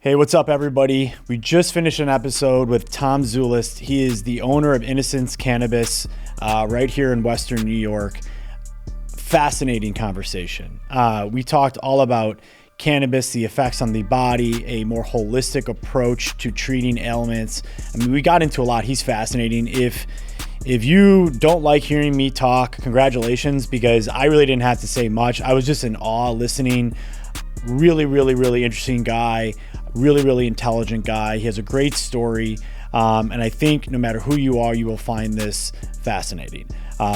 Hey, what's up, everybody? We just finished an episode with Tom Szulist. He is the owner of Innocence Cannabis right here in Western New York. Fascinating conversation. We talked all about cannabis, the effects on the body, a more holistic approach to treating ailments. I mean, we got into a lot. He's fascinating. If you don't like hearing me talk, congratulations, because I really didn't have to say much. I was just in awe listening. Really interesting guy, really intelligent guy. He has a great story. And I think no matter who you are, you will find this fascinating.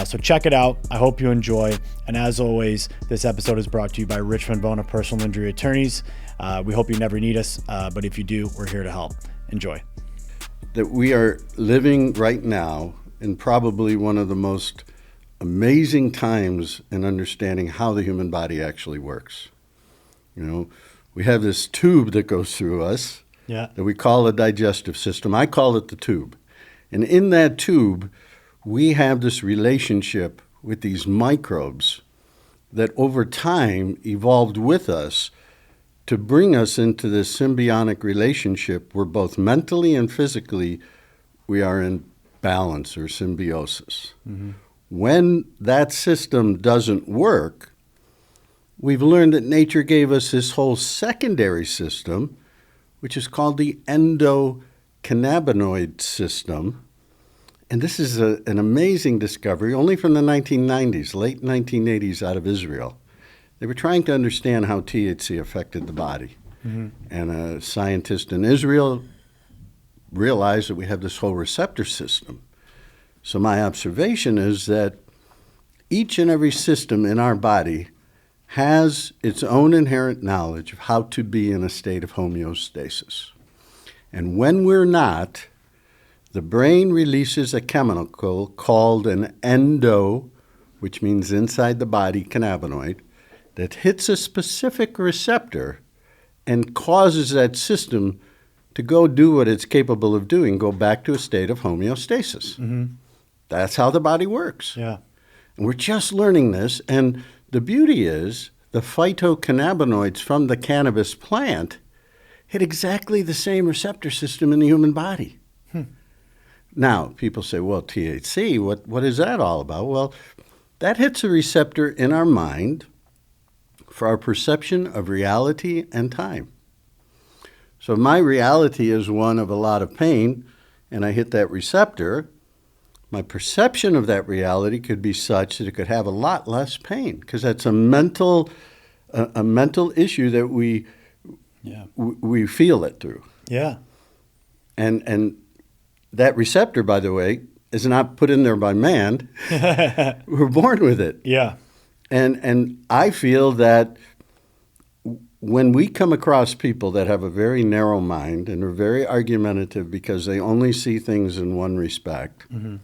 So check it out. I hope you enjoy. And as always, this episode is brought to you by Richmond Bona Personal Injury Attorneys. We hope you never need us, but if you do, we're here to help. Enjoy. That we are living right now in probably one of the most amazing times in understanding how the human body actually works. You know, we have this tube that goes through us that we call a digestive system. I call it the tube. And in that tube, we have this relationship with these microbes that over time evolved with us to bring us into this symbiotic relationship where both mentally and physically we are in balance or symbiosis. Mm-hmm. When that system doesn't work, we've learned that nature gave us this whole secondary system, which is called the endocannabinoid system. And this is an amazing discovery, only from the 1990s, late 1980s, out of Israel. They were trying to understand how THC affected the body. Mm-hmm. And a scientist in Israel realized that we have this whole receptor system. So my observation is that each and every system in our body has its own inherent knowledge of how to be in a state of homeostasis. And when we're not, the brain releases a chemical called an which means inside the body cannabinoid, that hits a specific receptor and causes that system to go do what it's capable of doing, go back to a state of homeostasis. Mm-hmm. That's how the body works. Yeah. And we're just learning this, and the beauty is the phytocannabinoids from the cannabis plant hit exactly the same receptor system in the human body. Now, people say, well, THC, what is that all about? Well, that hits a receptor in our mind for our perception of reality and time. So my reality is one of a lot of pain, and I hit that receptor. My perception of that reality could be such that it could have a lot less pain, because that's a mental issue that we feel it through. Yeah. And that receptor, by the way, is not put in there by man. We're born with it. Yeah. And I feel that when we come across people that have a very narrow mind and are very argumentative because they only see things in one respect, mm-hmm.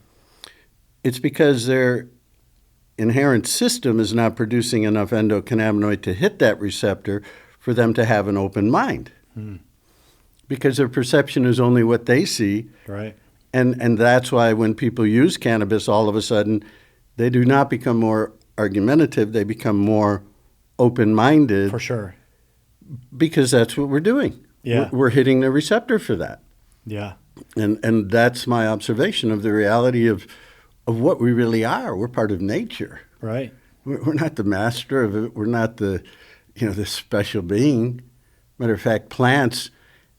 It's because their inherent system is not producing enough endocannabinoid to hit that receptor for them to have an open mind. Mm. Because their perception is only what they see. Right. And that's why when people use cannabis, all of a sudden, they do not become more argumentative, they become more open-minded. For sure. Because that's what we're doing. Yeah. We're hitting the receptor for that. Yeah. And that's my observation of the reality of what we really are. We're part of nature. Right. We're not the master of it. We're not the special being. Matter of fact, plants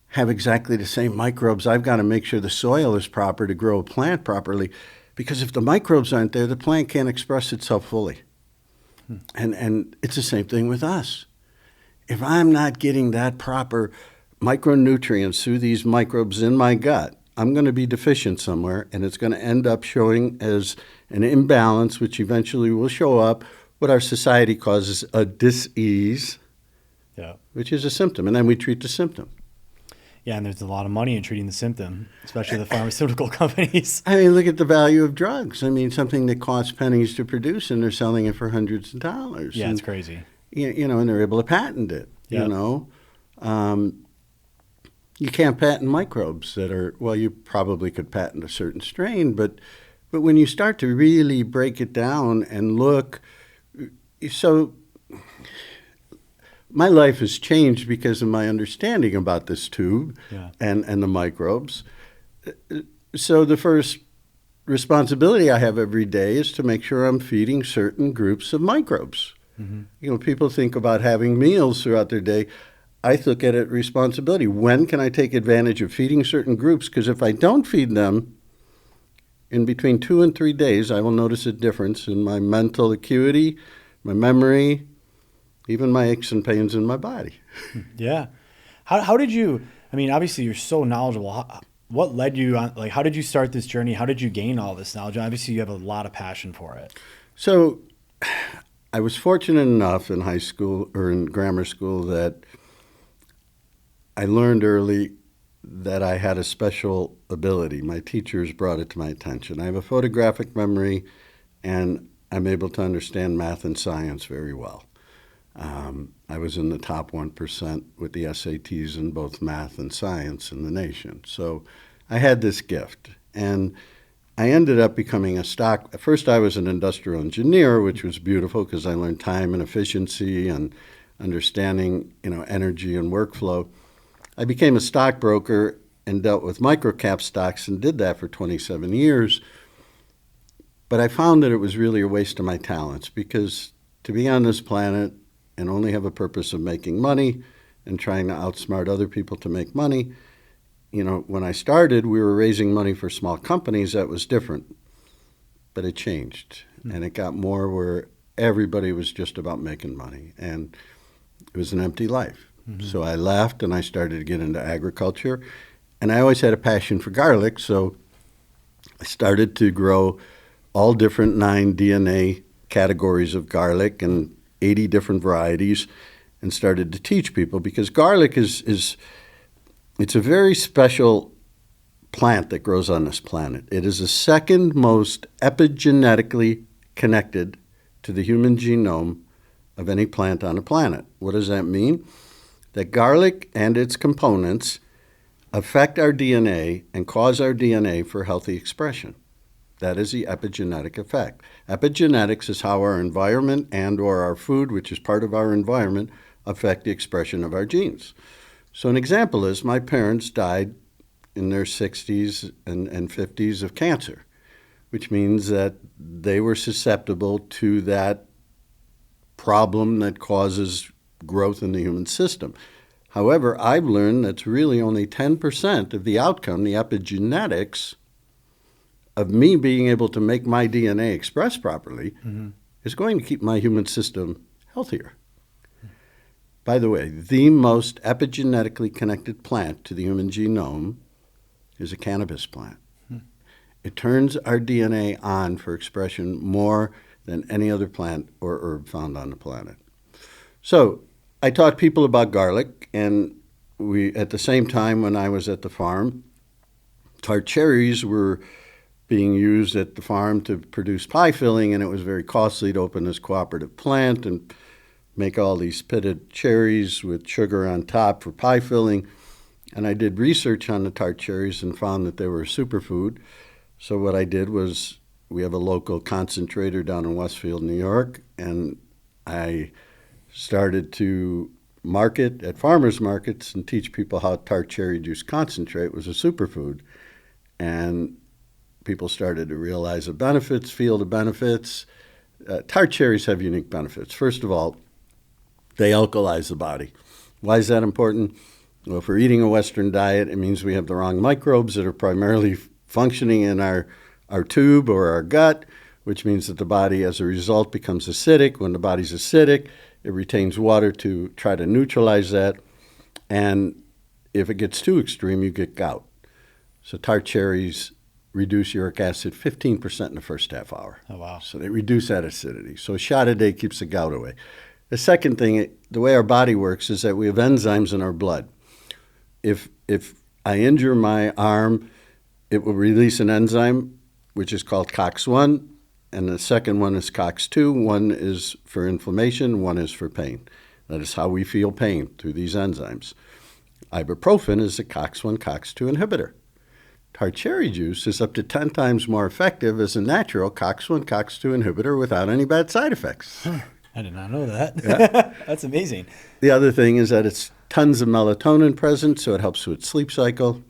have exactly the same microbes. I've got to make sure the soil is proper to grow a plant properly, because if the microbes aren't there, the plant can't express itself fully. And it's the same thing with us. If I'm not getting that proper micronutrients through these microbes in my gut, I'm going to be deficient somewhere, and it's going to end up showing as an imbalance, which eventually will show up what our society causes a dis-ease, which is a symptom, and then we treat the symptom. Yeah, and there's a lot of money in treating the symptom, especially the pharmaceutical companies. I mean, look at the value of drugs. I mean, something that costs pennies to produce, and they're selling it for hundreds of dollars. Yeah, it's crazy. And they're able to patent it, You can't patent microbes that are, well, you probably could patent a certain strain, but when you start to really break it down and look, so my life has changed because of my understanding about this tube Yeah. and the microbes. So the first responsibility I have every day is to make sure I'm feeding certain groups of microbes. You know, people think about having meals throughout their day. I look at it responsibility. When can I take advantage of feeding certain groups? Because if I don't feed them, in between 2 and 3 days, I will notice a difference in my mental acuity, my memory, even my aches and pains in my body. Yeah. How did you, I mean, obviously you're so knowledgeable. What led you on, like, how did you start this journey? How did you gain all this knowledge? Obviously you have a lot of passion for it. So I was fortunate enough in high school or in grammar school that I learned early that I had a special ability. My teachers brought it to my attention. I have a photographic memory, and I'm able to understand math and science very well. I was in the top 1% with the SATs in both math and science in the nation. So I had this gift. And I ended up becoming at first I was an industrial engineer, which was beautiful because I learned time and efficiency and understanding, energy and workflow. I became a stockbroker and dealt with microcap stocks and did that for 27 years. But I found that it was really a waste of my talents because to be on this planet and only have a purpose of making money and trying to outsmart other people to make money, when I started, we were raising money for small companies. That was different. But it changed. And it got more where everybody was just about making money. And it was an empty life. So I left and I started to get into agriculture. And I always had a passion for garlic. So I started to grow all different 9 DNA categories of garlic and 80 different varieties and started to teach people because garlic it's a very special plant that grows on this planet. It is the second most epigenetically connected to the human genome of any plant on the planet. What does that mean? That garlic and its components affect our DNA and cause our DNA for healthy expression. That is the epigenetic effect. Epigenetics is how our environment and or our food, which is part of our environment, affect the expression of our genes. So an example is my parents died in their 60s and 50s of cancer, which means that they were susceptible to that problem that causes growth in the human system. However, I've learned that's really only 10% of the outcome, the epigenetics of me being able to make my DNA express properly is going to keep my human system healthier. By the way, the most epigenetically connected plant to the human genome is a cannabis plant. It turns our DNA on for expression more than any other plant or herb found on the planet. So I taught people about garlic, and at the same time when I was at the farm, tart cherries were being used at the farm to produce pie filling, and it was very costly to open this cooperative plant and make all these pitted cherries with sugar on top for pie filling. And I did research on the tart cherries and found that they were a superfood. So what I did was, we have a local concentrator down in Westfield, New York, and I started to market at farmers markets and teach people how tart cherry juice concentrate was a superfood. And people started to realize the benefits, feel the benefits. Tart cherries have unique benefits. First of all, they alkalize the body. Why is that important? Well, if we're eating a Western diet, it means we have the wrong microbes that are primarily functioning in our tube or our gut, which means that the body, as a result, becomes acidic. When the body's acidic, it retains water to try to neutralize that. And if it gets too extreme, you get gout. So tart cherries reduce uric acid 15% in the first half hour. Oh, wow. So they reduce that acidity. So a shot a day keeps the gout away. The second thing, the way our body works is that we have enzymes in our blood. If I injure my arm, it will release an enzyme, which is called COX-1, and the second one is COX-2. One is for inflammation, one is for pain. That is how we feel pain, through these enzymes. Ibuprofen is a COX-1, COX-2 inhibitor. Tart cherry juice is up to 10 times more effective as a natural COX-1, COX-2 inhibitor without any bad side effects. I did not know that. Yeah. That's amazing. The other thing is that it's tons of melatonin present, so it helps with sleep cycle.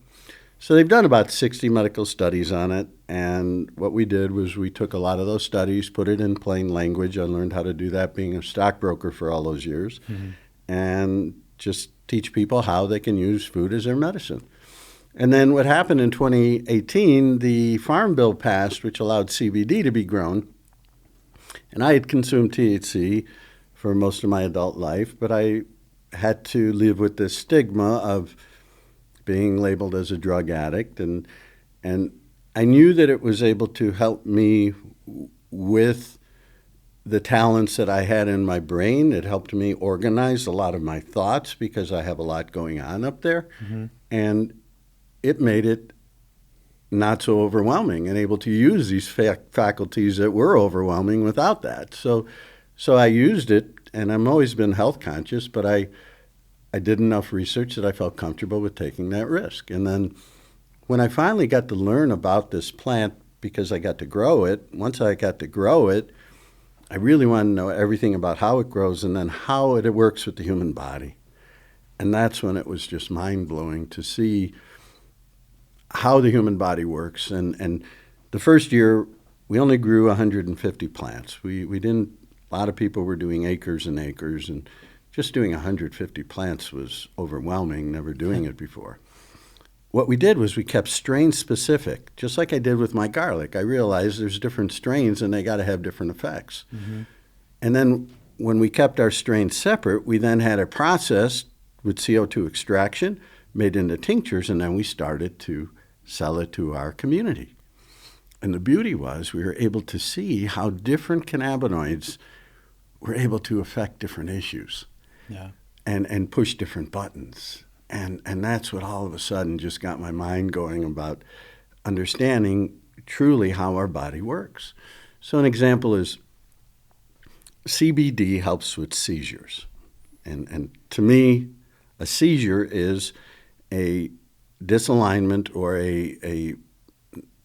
So they've done about 60 medical studies on it, and what we did was we took a lot of those studies, put it in plain language. I learned how to do that being a stockbroker for all those years, and just teach people how they can use food as their medicine. And then what happened in 2018, the Farm Bill passed, which allowed CBD to be grown. And I had consumed THC for most of my adult life, but I had to live with this stigma of being labeled as a drug addict. And I knew that it was able to help me with the talents that I had in my brain. It helped me organize a lot of my thoughts because I have a lot going on up there. And it made it not so overwhelming and able to use these faculties that were overwhelming without that. So I used it, and I've always been health conscious, but I did enough research that I felt comfortable with taking that risk. And then when I finally got to learn about this plant, because I got to grow it, once I got to grow it, I really wanted to know everything about how it grows and then how it works with the human body. And that's when it was just mind-blowing to see how the human body works. And the first year, we only grew 150 plants. We didn't, a lot of people were doing acres and acres, and just doing 150 plants was overwhelming, never doing it before. What we did was we kept strain specific, just like I did with my garlic. I realized there's different strains and they got to have different effects. And then when we kept our strains separate, we then had a process with CO2 extraction, made into tinctures, and then we started to sell it to our community. And the beauty was we were able to see how different cannabinoids were able to affect different issues. And push different buttons. And that's what all of a sudden just got my mind going about understanding truly how our body works. So an example is CBD helps with seizures. And to me, a seizure is a disalignment or a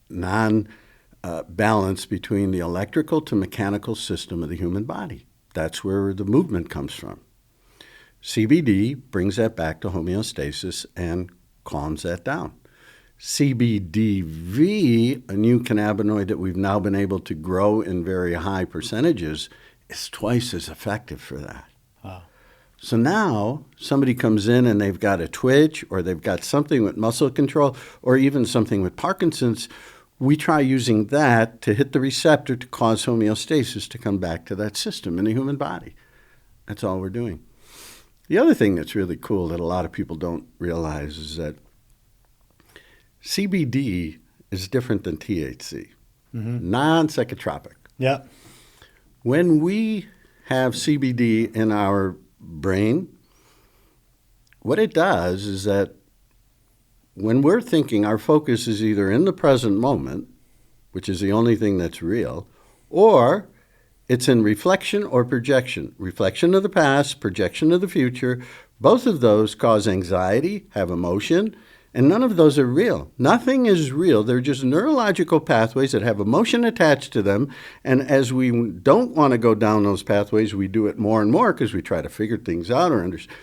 non-balance between the electrical to mechanical system of the human body. That's where the movement comes from. CBD brings that back to homeostasis and calms that down. CBDV, a new cannabinoid that we've now been able to grow in very high percentages, is twice as effective for that. Wow. So now somebody comes in and they've got a twitch or they've got something with muscle control or even something with Parkinson's. We try using that to hit the receptor to cause homeostasis to come back to that system in the human body. That's all we're doing. The other thing that's really cool that a lot of people don't realize is that CBD is different than THC, non-psychotropic. Yeah. When we have CBD in our brain, what it does is that when we're thinking, our focus is either in the present moment, which is the only thing that's real, or it's in reflection or projection. Reflection of the past, projection of the future. Both of those cause anxiety, have emotion, and none of those are real. Nothing is real. They're just neurological pathways that have emotion attached to them. And as we don't want to go down those pathways, we do it more and more because we try to figure things out or understand.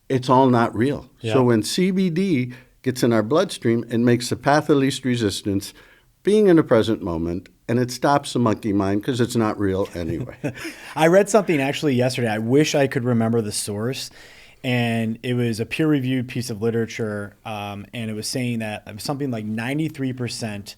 It's all not real. Yeah. So when CBD gets in our bloodstream, it makes the path of least resistance, being in the present moment, and it stops the monkey mind because it's not real anyway. I read something actually yesterday. I wish I could remember the source. And it was a peer-reviewed piece of literature, and it was saying that something like 93%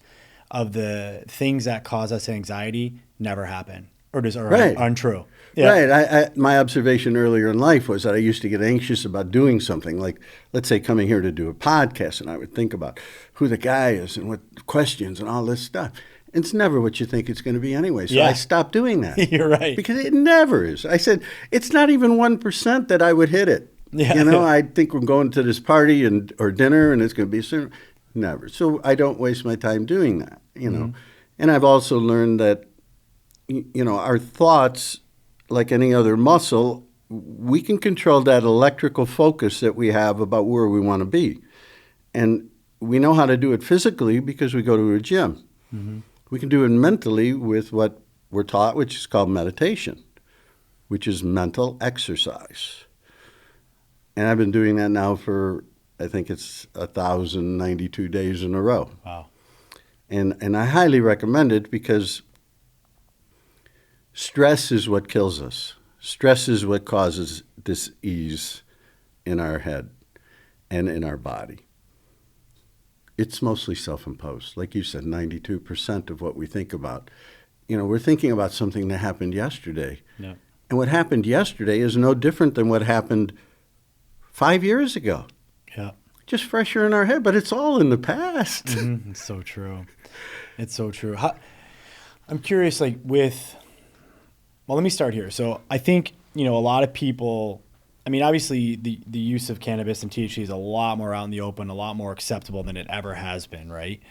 of the things that cause us anxiety never happen or are untrue. Yeah. Right. My observation earlier in life was that I used to get anxious about doing something, like, let's say, coming here to do a podcast, and I would think about who the guy is and what questions and all this stuff. It's never what you think it's going to be anyway. So I stopped doing that. You're right. Because it never is. I said, it's not even 1% that I would hit it. Yeah. You know, I think we're going to this party or dinner and it's going to be soon. Never. So I don't waste my time doing that, you know. And I've also learned that, you know, our thoughts, like any other muscle, we can control that electrical focus that we have about where we want to be. And we know how to do it physically because we go to a gym. We can do it mentally with what we're taught, which is called meditation. which is mental exercise. And I've been doing that now for, I think it's 1,092 days in a row. Wow. And I highly recommend it because stress is what kills us. Stress is what causes dis-ease in our head and in our body. It's mostly self-imposed. Like you said, 92% of what we think about. We're thinking about something that happened yesterday. Yeah. And what happened yesterday is no different than what happened 5 years ago. Yeah. Just fresher in our head, but it's all in the past. Mm-hmm. It's so true. It's so true. I'm curious, well, let me start here. So I think, a lot of people, obviously the use of cannabis and THC is a lot more out in the open, a lot more acceptable than it ever has been, right?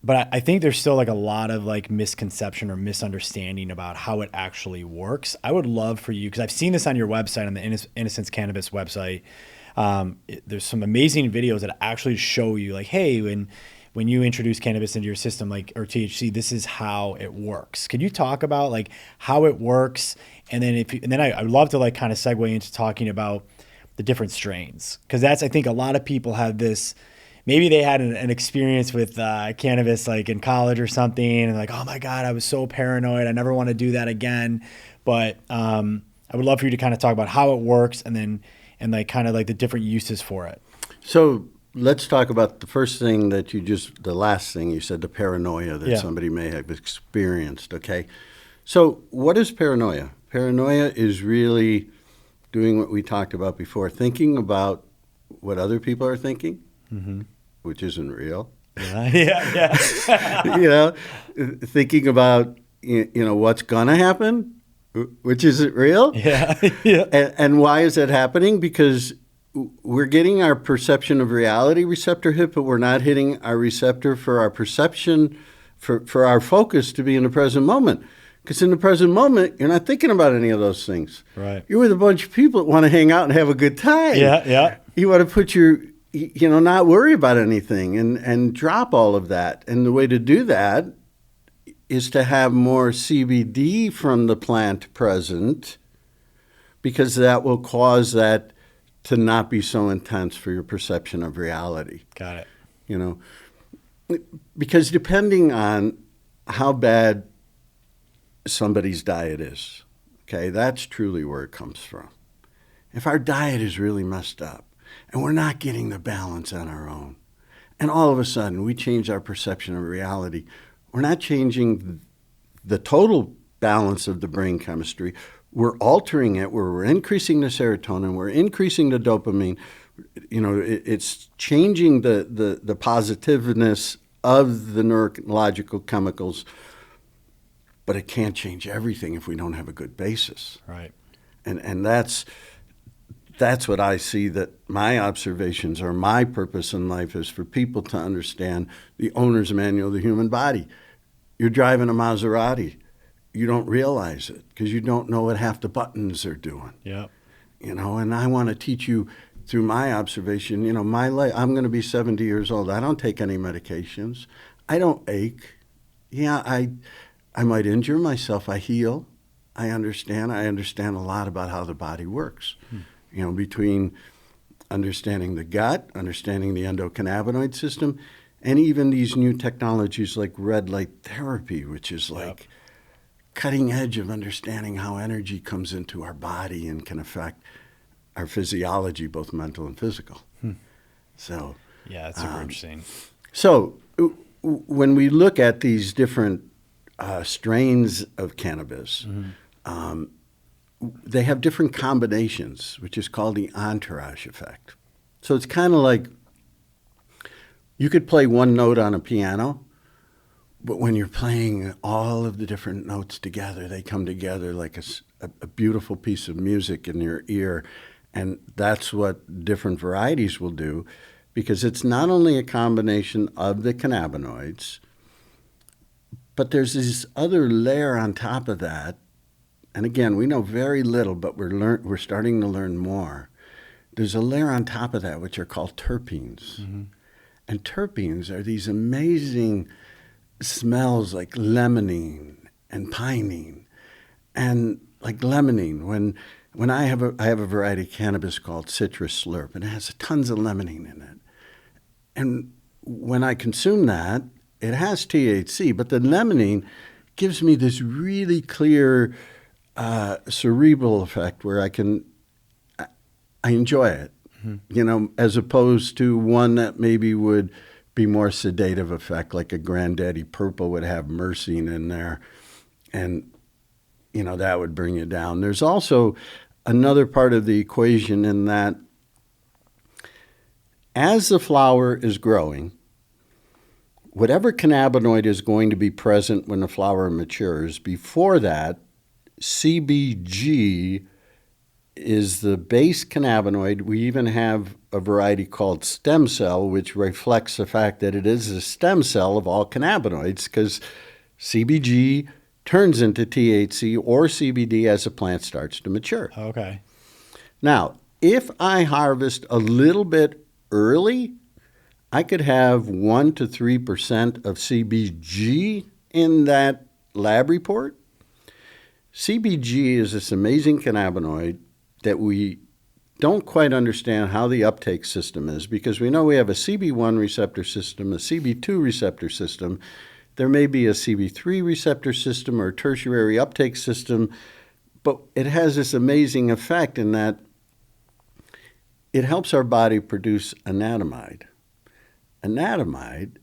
But I think there's still a lot of misconception or misunderstanding about how it actually works. I would love for you, because I've seen this on your website, on the Innocence Cannabis website. There's some amazing videos that actually show you hey, when you introduce cannabis into your system, or THC, this is how it works. Could you talk about how it works? And then I would love to kind of segue into talking about the different strains, because I think a lot of people have this. Maybe they had an experience with cannabis in college or something, and oh my God, I was so paranoid. I never want to do that again. But I would love for you to kind of talk about how it works, and kind of the different uses for it. So let's talk about the first thing the last thing you said, the paranoia that somebody may have experienced, okay? So what is paranoia? Paranoia is really doing what we talked about before, thinking about what other people are thinking, which isn't real. Yeah. Thinking about, what's going to happen, which isn't real. Yeah. And why is that happening? Because we're getting our perception of reality receptor hit, but we're not hitting our receptor for our perception, for our focus to be in the present moment. Because in the present moment, you're not thinking about any of those things. Right. You're with a bunch of people that want to hang out and have a good time. Yeah. You want to put not worry about anything and drop all of that. And the way to do that is to have more CBD from the plant present, because that will cause that to not be so intense for your perception of reality. Got it. Because depending on how bad somebody's diet is, okay, that's truly where it comes from. If our diet is really messed up and we're not getting the balance on our own, and all of a sudden we change our perception of reality, we're not changing the total balance of the brain chemistry. We're altering it where we're increasing the serotonin, we're increasing the dopamine. It's changing the positiveness of the neurological chemicals, but it can't change everything if we don't have a good basis. Right. And that's what I see, that my observations or my purpose in life is for people to understand the owner's manual of the human body. You're driving a Maserati. You don't realize it because you don't know what half the buttons are doing. Yeah. And I want to teach you through my observation, my life. I'm going to be 70 years old. I don't take any medications. I don't ache. Yeah, I might injure myself. I heal. I understand a lot about how the body works. Between understanding the gut, understanding the endocannabinoid system, and even these new technologies like red light therapy, which is cutting edge of understanding how energy comes into our body and can affect our physiology, both mental and physical. So yeah, that's super interesting. So when we look at these different strains of cannabis, they have different combinations, which is called the entourage effect. So it's kind of like you could play one note on a piano, but when you're playing all of the different notes together, they come together like a beautiful piece of music in your ear. And that's what different varieties will do, because it's not only a combination of the cannabinoids, but there's this other layer on top of that. And again, we know very little, but we're starting to learn more. There's a layer on top of that, which are called terpenes. And terpenes are these amazing smells like limonene and pinene. And like limonene, when I have a variety of cannabis called Citrus Slurp, and it has tons of limonene in it. And when I consume that, it has THC, but the limonene gives me this really clear cerebral effect where I enjoy it, as opposed to one that maybe would be more sedative effect, like a Granddaddy Purple would have myrcene in there, and that would bring you down. There's also another part of the equation in that as the flower is growing, whatever cannabinoid is going to be present when the flower matures, before that, CBG is the base cannabinoid. We even have a variety called stem cell, which reflects the fact that it is a stem cell of all cannabinoids, because CBG turns into THC or CBD as the plant starts to mature. Okay. Now, if I harvest a little bit early, I could have 1 to 3% of CBG in that lab report. CBG is this amazing cannabinoid that we don't quite understand how the uptake system is, because we know we have a CB1 receptor system, a CB2 receptor system. There may be a CB3 receptor system or a tertiary uptake system, but it has this amazing effect in that it helps our body produce anandamide. Anandamide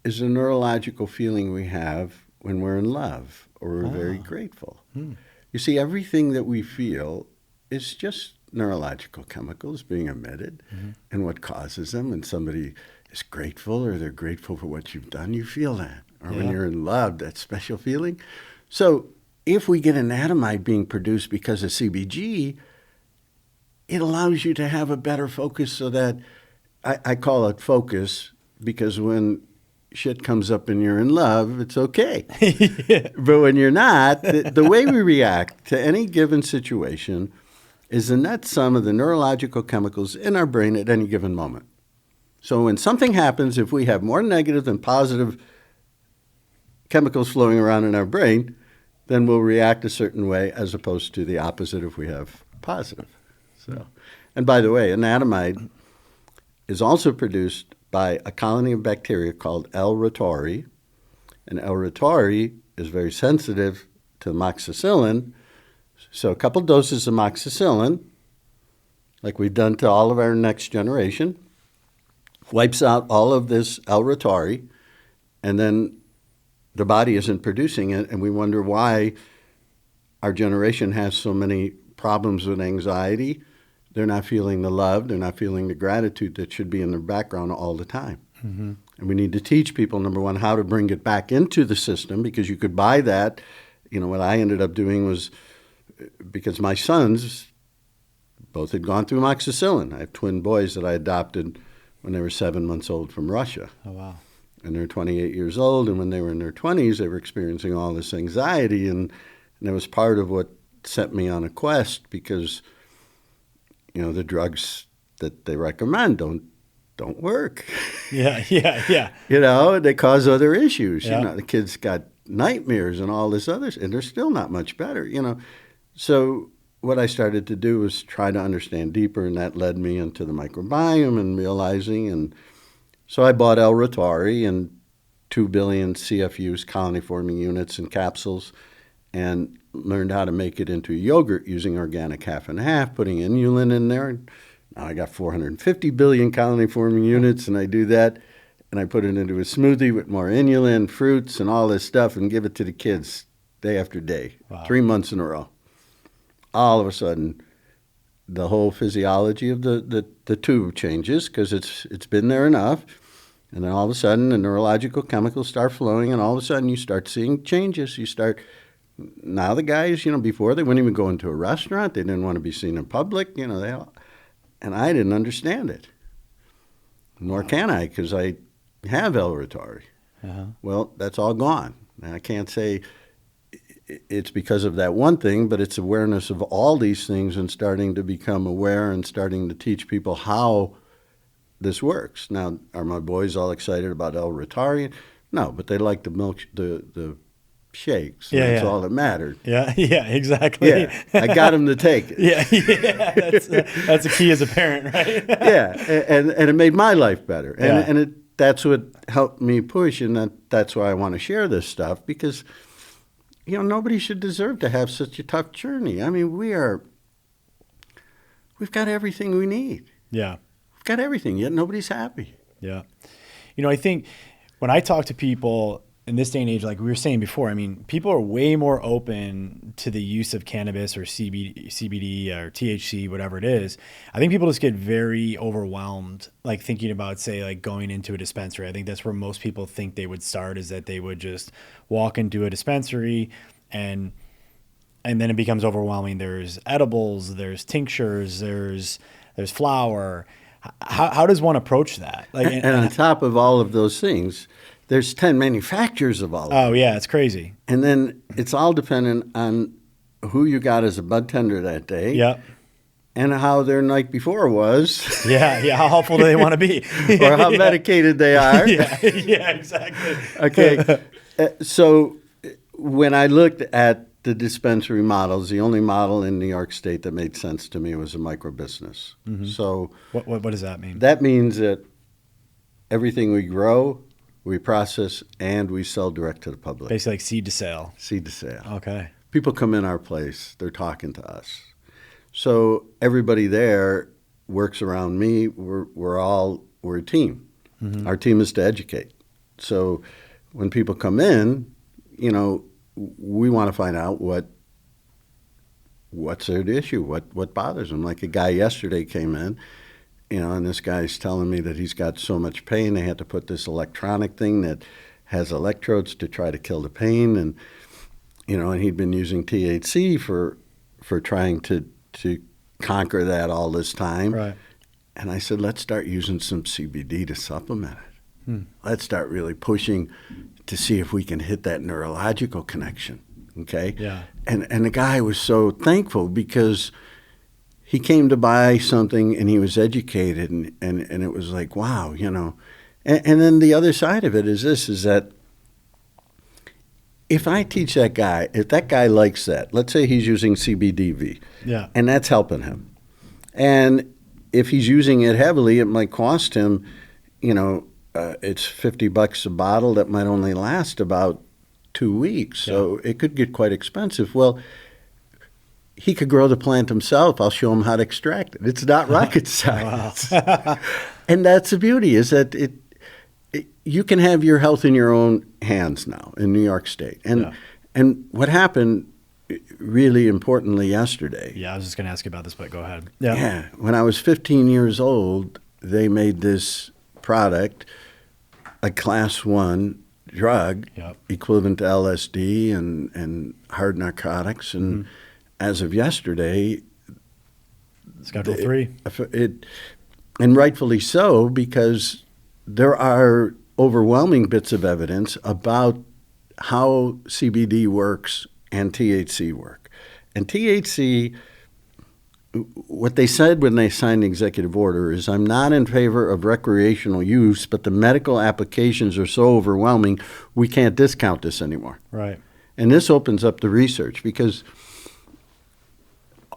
is a neurological feeling we have when we're in love or we're very grateful. You see, everything that we feel is just neurological chemicals being emitted, and what causes them. When somebody is grateful or they're grateful for what you've done, you feel that. Or when you're in love, that special feeling. So if we get anandamide being produced because of CBG, it allows you to have a better focus, so that I call it focus, because when shit comes up and you're in love, it's okay. But when you're not, the way we react to any given situation is the net sum of the neurological chemicals in our brain at any given moment. So when something happens, if we have more negative than positive chemicals flowing around in our brain, then we'll react a certain way, as opposed to the opposite if we have positive. So, and by the way, anandamide is also produced by a colony of bacteria called L. reuteri, and L. reuteri is very sensitive to amoxicillin. So a couple doses of amoxicillin, like we've done to all of our next generation, wipes out all of this L. reuteri, and then the body isn't producing it, and we wonder why our generation has so many problems with anxiety. They're not feeling the love, they're not feeling the gratitude that should be in their background all the time. And we need to teach people, number one, how to bring it back into the system, because you could buy that. What I ended up doing was, because my sons both had gone through amoxicillin. I have twin boys that I adopted when they were 7 months old from Russia. Oh, wow. And they're 28 years old, and when they were in their 20s, they were experiencing all this anxiety, and it was part of what set me on a quest, because the drugs that they recommend don't work. Yeah. They cause other issues. Yeah. The kids got nightmares and all this other, and they're still not much better. So what I started to do was try to understand deeper, and that led me into the microbiome and realizing. And so I bought L. reuteri and 2 billion CFUs, colony-forming units and capsules, and learned how to make it into yogurt using organic half and half, putting inulin in there. Now I got 450 billion colony-forming units, and I do that, and I put it into a smoothie with more inulin, fruits, and all this stuff, and give it to the kids day after day, 3 months in a row. All of a sudden, the whole physiology of the tube changes, because it's been there enough, and then all of a sudden the neurological chemicals start flowing, and all of a sudden you start seeing changes. Now the guys, before they wouldn't even go into a restaurant. They didn't want to be seen in public, and I didn't understand it. Nor can I, because I have L. reuteri. Well, that's all gone. And I can't say it's because of that one thing, but it's awareness of all these things and starting to become aware and starting to teach people how this works. Now, are my boys all excited about L. reuteri? No, but they like the milk, the shakes. Yeah, That's yeah. all that mattered. Yeah, yeah, exactly. Yeah, I got him to take it. Yeah, yeah. That's a key as a parent, right? Yeah, and it made my life better. And, Yeah. that's what helped me push, and that's why I want to share this stuff, because, nobody should deserve to have such a tough journey. I mean, we've got everything we need. Yeah. We've got everything, yet nobody's happy. Yeah. I think when I talk to people in this day and age, like we were saying before, I mean, people are way more open to the use of cannabis or CBD or THC, whatever it is. I think people just get very overwhelmed, like thinking about, say, like going into a dispensary. I think that's where most people think they would start, is that they would just walk into a dispensary and then it becomes overwhelming. There's edibles, there's tinctures, there's flour. How does one approach that? Like, And on top of all of those things, there's 10 manufacturers of all of them. Oh, yeah, it's crazy. And then it's all dependent on who you got as a bud tender that day. Yep. And how their night before was. Yeah, how helpful do they want to be? Or how medicated they are. Yeah, exactly. Okay. So when I looked at the dispensary models, the only model in New York State that made sense to me was a microbusiness. Mm-hmm. So what does that mean? that means that everything we grow, we process, and we sell direct to the public. Basically like seed to sale. Seed to sale. Okay. People come in our place, they're talking to us. So everybody there works around me. We're a team. Mm-hmm. Our team is to educate. So when people come in, we want to find out what's their issue, what bothers them. Like a guy yesterday came in, and this guy's telling me that he's got so much pain, they had to put this electronic thing that has electrodes to try to kill the pain, and and he'd been using THC for trying to conquer that all this time. Right. And I said, let's start using some CBD to supplement it. Let's start really pushing to see if we can hit that neurological connection. Okay. Yeah. And the guy was so thankful, because he came to buy something and he was educated, and it was like, wow, And then the other side of it is that if I teach that guy, if that guy likes that, let's say he's using CBDV, Yeah. and that's helping him. And if he's using it heavily, it might cost him, it's $50 a bottle that might only last about 2 weeks. So it could get quite expensive. Well, he could grow the plant himself. I'll show him how to extract it. It's not rocket science. And that's the beauty, is that you can have your health in your own hands now in New York State. And what happened really importantly yesterday. Yeah, I was just going to ask you about this, but go ahead. Yeah. When I was 15 years old, they made this product, a class 1 drug, equivalent to LSD and hard narcotics. And as of yesterday, Schedule 3. And rightfully so, because there are overwhelming bits of evidence about how CBD works and THC work. And THC, what they said when they signed the executive order is, I'm not in favor of recreational use, but the medical applications are so overwhelming, we can't discount this anymore. Right. And this opens up the research, because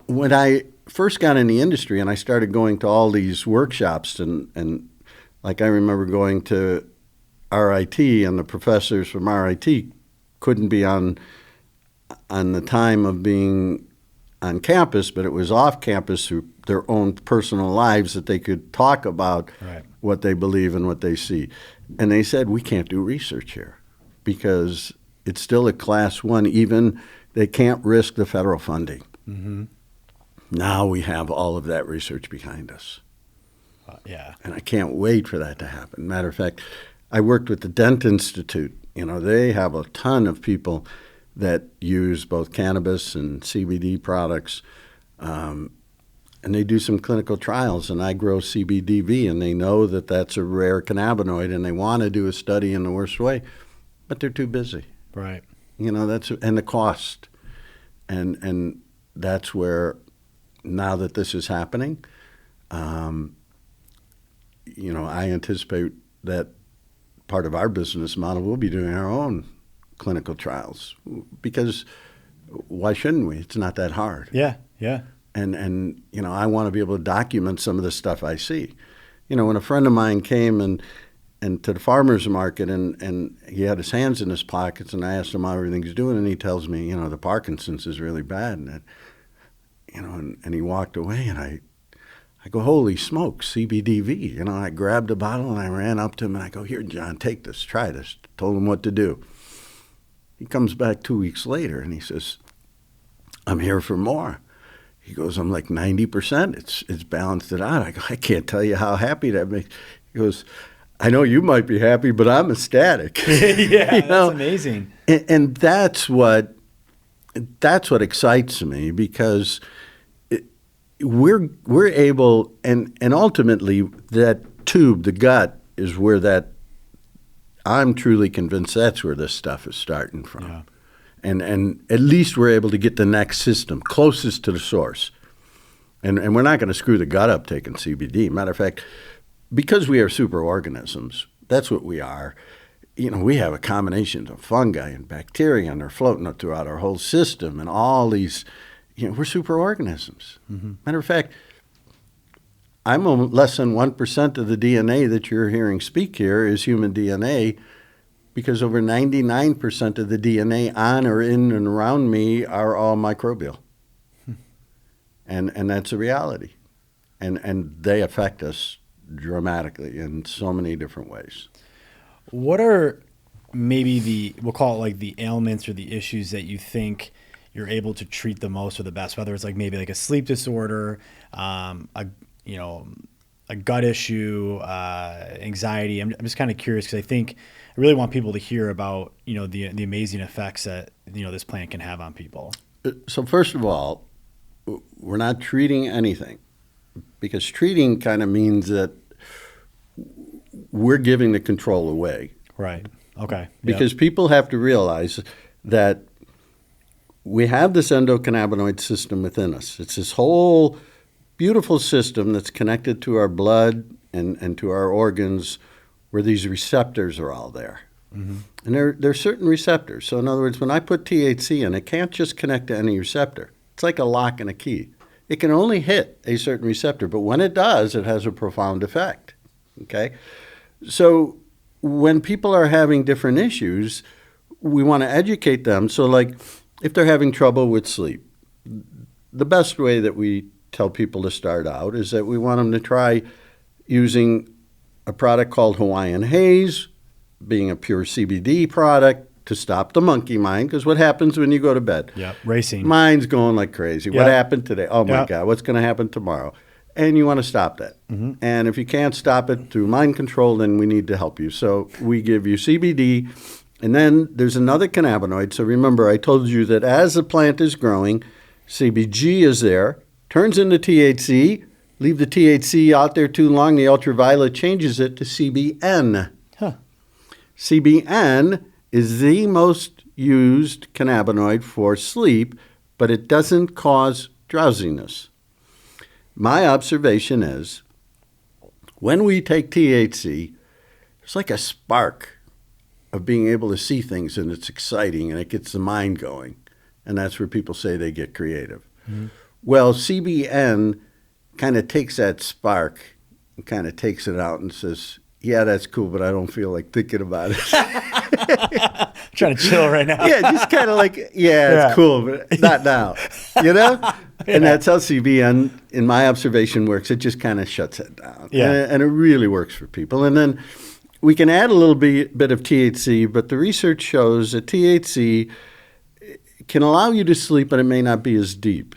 when I first got in the industry and I started going to all these workshops, and like I remember going to RIT, and the professors from RIT couldn't be on the time of being on campus, but it was off campus through their own personal lives that they could talk about what they believe and what they see. And they said, we can't do research here because it's still a class 1, even they can't risk the federal funding. Mm-hmm. Now we have all of that research behind us. And I can't wait for that to happen. Matter of fact, I worked with the Dent Institute. They have a ton of people that use both cannabis and CBD products, and they do some clinical trials, and I grow CBDV, and they know that that's a rare cannabinoid, and they want to do a study in the worst way, but they're too busy. Right. And the cost. And that's where, now that this is happening, I anticipate that part of our business model will be doing our own clinical trials because why shouldn't we? It's not that hard. Yeah, yeah. And you know, I want to be able to document some of the stuff I see. You know, when a friend of mine came and to the farmer's market and he had his hands in his pockets and I asked him how everything's doing and he tells me, you know, the Parkinson's is really bad and you know, and he walked away and I go, holy smokes, CBDV. You know, I grabbed a bottle and I ran up to him and I go, here, John, take this, try this. Told him what to do. He comes back 2 weeks later and he says, I'm here for more. He goes, I'm like 90%. It's balanced it out. I go, I can't tell you how happy that makes. He goes, I know you might be happy, but I'm ecstatic. Yeah, that's amazing. And that's what excites me because we're able, and ultimately that tube, the gut, is where that, I'm truly convinced that's where this stuff is starting from. Yeah. And at least we're able to get the next system closest to the source. And we're not going to screw the gut up taking CBD. Matter of fact, because we are superorganisms, that's what we are. You know, we have a combination of fungi and bacteria, and they're floating throughout our whole system, and all these, you know, we're superorganisms. Mm-hmm. Matter of fact, I'm less than 1% of the DNA that you're hearing speak here is human DNA, because over 99% of the DNA on or in and around me are all microbial. And that's a reality. And they affect us dramatically in so many different ways. What are maybe we'll call it like the ailments or the issues that you think you're able to treat the most or the best, whether it's like maybe like a sleep disorder, a gut issue, anxiety? I'm just kind of curious because I really want people to hear about, you know, the amazing effects that, you know, this plant can have on people. So first of all, we're not treating anything, because treating kind of means that we're giving the control away. Right. Okay. Because people have to realize that we have this endocannabinoid system within us. It's this whole beautiful system that's connected to our blood and to our organs, where these receptors are all there. Mm-hmm. And there are certain receptors. So in other words, when I put THC in, it can't just connect to any receptor. It's like a lock and a key. It can only hit a certain receptor, but when it does, it has a profound effect. Okay? So when people are having different issues, we want to educate them. So like if they're having trouble with sleep, the best way that we tell people to start out is that we want them to try using a product called Hawaiian Haze, being a pure CBD product, to stop the monkey mind. Because what happens when you go to bed? Yeah, racing. Mind's going like crazy. What happened today? Oh, my God, what's going to happen tomorrow? And you want to stop that. Mm-hmm. And if you can't stop it through mind control, then we need to help you. So we give you CBD. And then there's another cannabinoid. So remember, I told you that as the plant is growing, CBG is there, turns into THC. Leave the THC out there too long, the ultraviolet changes it to CBN. Huh. CBN is the most used cannabinoid for sleep, but it doesn't cause drowsiness. My observation is when we take THC, it's like a spark of being able to see things, and it's exciting, and it gets the mind going. And that's where people say they get creative. Mm-hmm. Well, CBN kind of takes that spark and kind of takes it out and says, yeah, that's cool, but I don't feel like thinking about it. I'm trying to chill right now. Yeah, just kind of like, yeah, it's cool, but not now, you know? And that's how CBN, in my observation, works. It just kind of shuts it down. Yeah. And it really works for people. And then we can add a little bit of THC, but the research shows that THC can allow you to sleep, but it may not be as deep,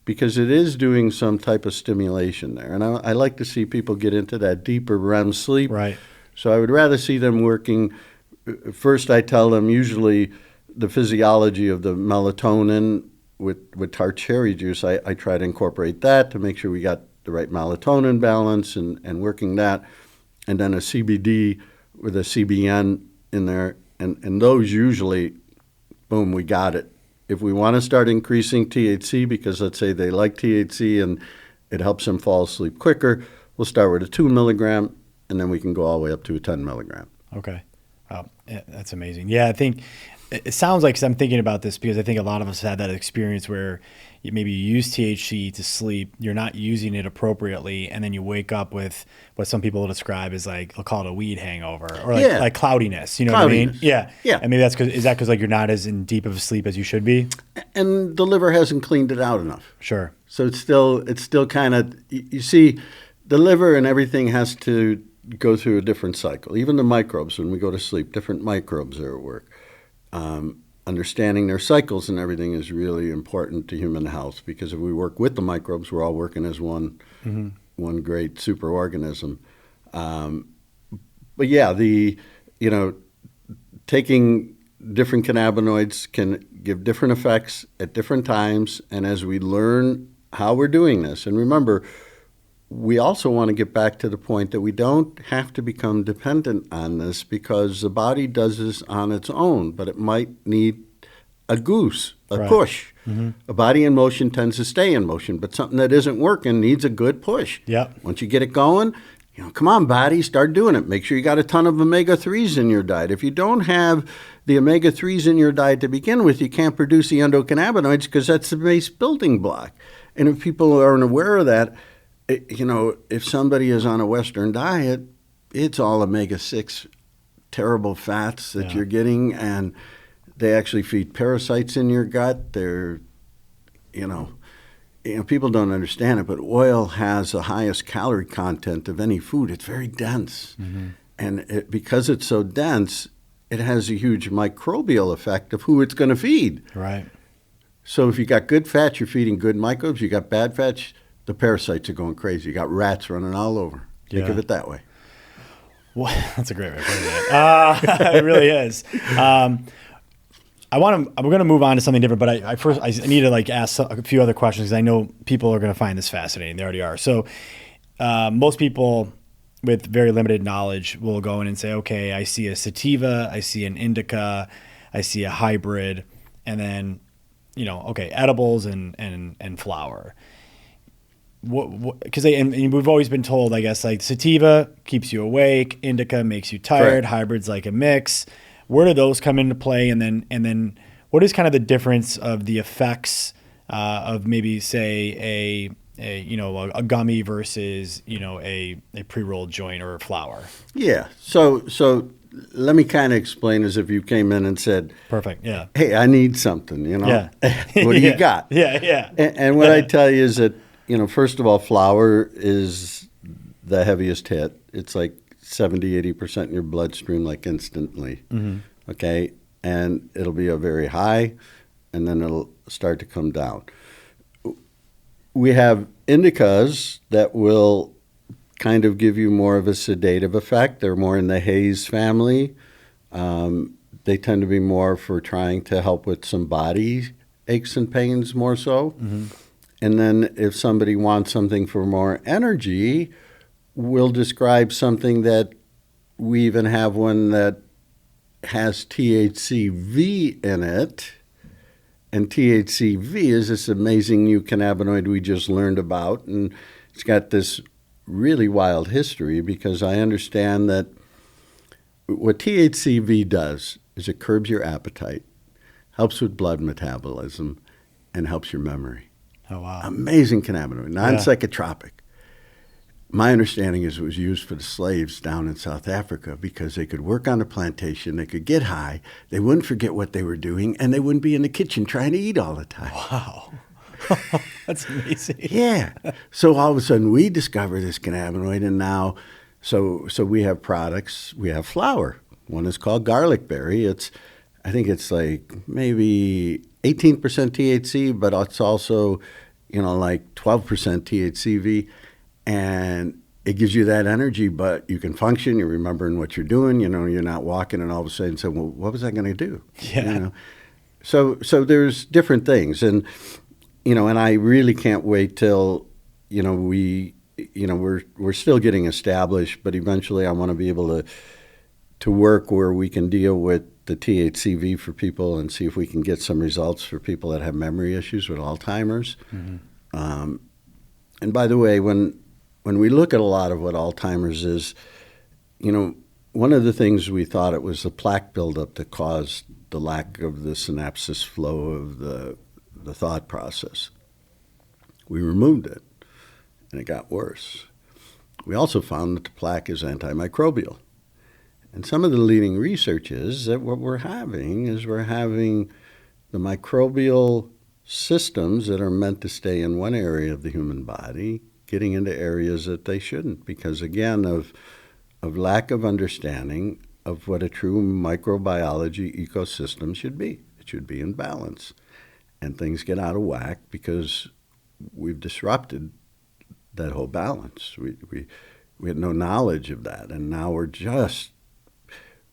because it is doing some type of stimulation there. And I like to see people get into that deeper REM sleep. Right. So I would rather see them working. First, I tell them usually the physiology of the melatonin with tart cherry juice. I try to incorporate that to make sure we got the right melatonin balance and working that. And then a CBD with a CBN in there. And those usually, boom, we got it. If we want to start increasing THC, because let's say they like THC and it helps them fall asleep quicker, we'll start with a 2 milligram, and then we can go all the way up to a 10 milligram. Okay. Wow. Yeah, that's amazing. Yeah, I think it sounds like, 'cause I'm thinking about this because I think a lot of us had that experience where maybe you use THC to sleep, you're not using it appropriately, and then you wake up with what some people will describe as like, they'll call it a weed hangover, or like cloudiness. You know what I mean? Yeah. Yeah. And maybe is that because like you're not as in deep of a sleep as you should be? And the liver hasn't cleaned it out enough. Sure. So it's still kind of, you see, the liver and everything has to go through a different cycle. Even the microbes, when we go to sleep, different microbes are at work. Understanding their cycles and everything is really important to human health, because if we work with the microbes, we're all working as one great superorganism. But yeah, taking different cannabinoids can give different effects at different times, and as we learn how we're doing this, and remember, we also want to get back to the point that we don't have to become dependent on this, because the body does this on its own, but it might need a goose, a push. A body in motion tends to stay in motion, but something that isn't working needs a good push. Yep. Once you get it going, come on, body, start doing it. Make sure you got a ton of omega-3s in your diet. If you don't have the omega-3s in your diet to begin with, you can't produce the endocannabinoids, because that's the base building block. And if people aren't aware of that, if somebody is on a Western diet, it's all omega-6 terrible fats that you're getting, and they actually feed parasites in your gut. They're, people don't understand it, but oil has the highest calorie content of any food. It's very dense. And because it's so dense, it has a huge microbial effect of who it's going to feed. Right. So if you got good fats, you're feeding good microbes. You got bad fats, the parasites are going crazy. You got rats running all over. Think of it that way. Well, that's a great way of putting it. It really is. We're going to move on to something different, but I need to ask a few other questions, because I know people are going to find this fascinating. They already are. So most people with very limited knowledge will go in and say, okay, I see a sativa, I see an indica, I see a hybrid, and then, okay, edibles and flower. Because we've always been told, I guess, like sativa keeps you awake, indica makes you tired, Correct. Hybrid's like a mix. Where do those come into play? And then what is kind of the difference of the effects of maybe, say, a gummy versus a pre-rolled joint or a flower? Yeah. So let me kind of explain as if you came in and said, Perfect. Yeah. Hey, I need something. Yeah. What do you got? Yeah. And what I tell you is that, first of all, flower is the heaviest hit. It's like 70-80% in your bloodstream, like instantly. Okay, and it'll be a very high, and then it'll start to come down. We have indicas that will kind of give you more of a sedative effect. They're more in the haze family. They tend to be more for trying to help with some body aches and pains more so. And then if somebody wants something for more energy, we'll describe something that we even have one that has THCV in it. And THCV is this amazing new cannabinoid we just learned about. And it's got this really wild history, because I understand that what THCV does is it curbs your appetite, helps with blood metabolism, and helps your memory. Oh, wow. Amazing cannabinoid, non-psychotropic. My understanding is it was used for the slaves down in South Africa, because they could work on the plantation, they could get high, they wouldn't forget what they were doing, and they wouldn't be in the kitchen trying to eat all the time. Wow. That's amazing. Yeah. So all of a sudden we discover this cannabinoid, and now, so we have products, we have flower. One is called garlic berry. I think it's like maybe 18% THC, but it's also, like 12% THCV. And it gives you that energy, but you can function. You're remembering what you're doing. You're not walking and all of a sudden saying, well, what was I going to do? Yeah. So there's different things. And, and I really can't wait till, we're still getting established, but eventually I want to be able to work where we can deal with the THCV for people and see if we can get some results for people that have memory issues with Alzheimer's. And by the way, when we look at a lot of what Alzheimer's is, one of the things we thought it was the plaque buildup that caused the lack of the synapses flow of the thought process. We removed it, and it got worse. We also found that the plaque is antimicrobial. And some of the leading research is that what we're having the microbial systems that are meant to stay in one area of the human body getting into areas that they shouldn't because, again, of lack of understanding of what a true microbiology ecosystem should be. It should be in balance. And things get out of whack because we've disrupted that whole balance. We had no knowledge of that, and now we're just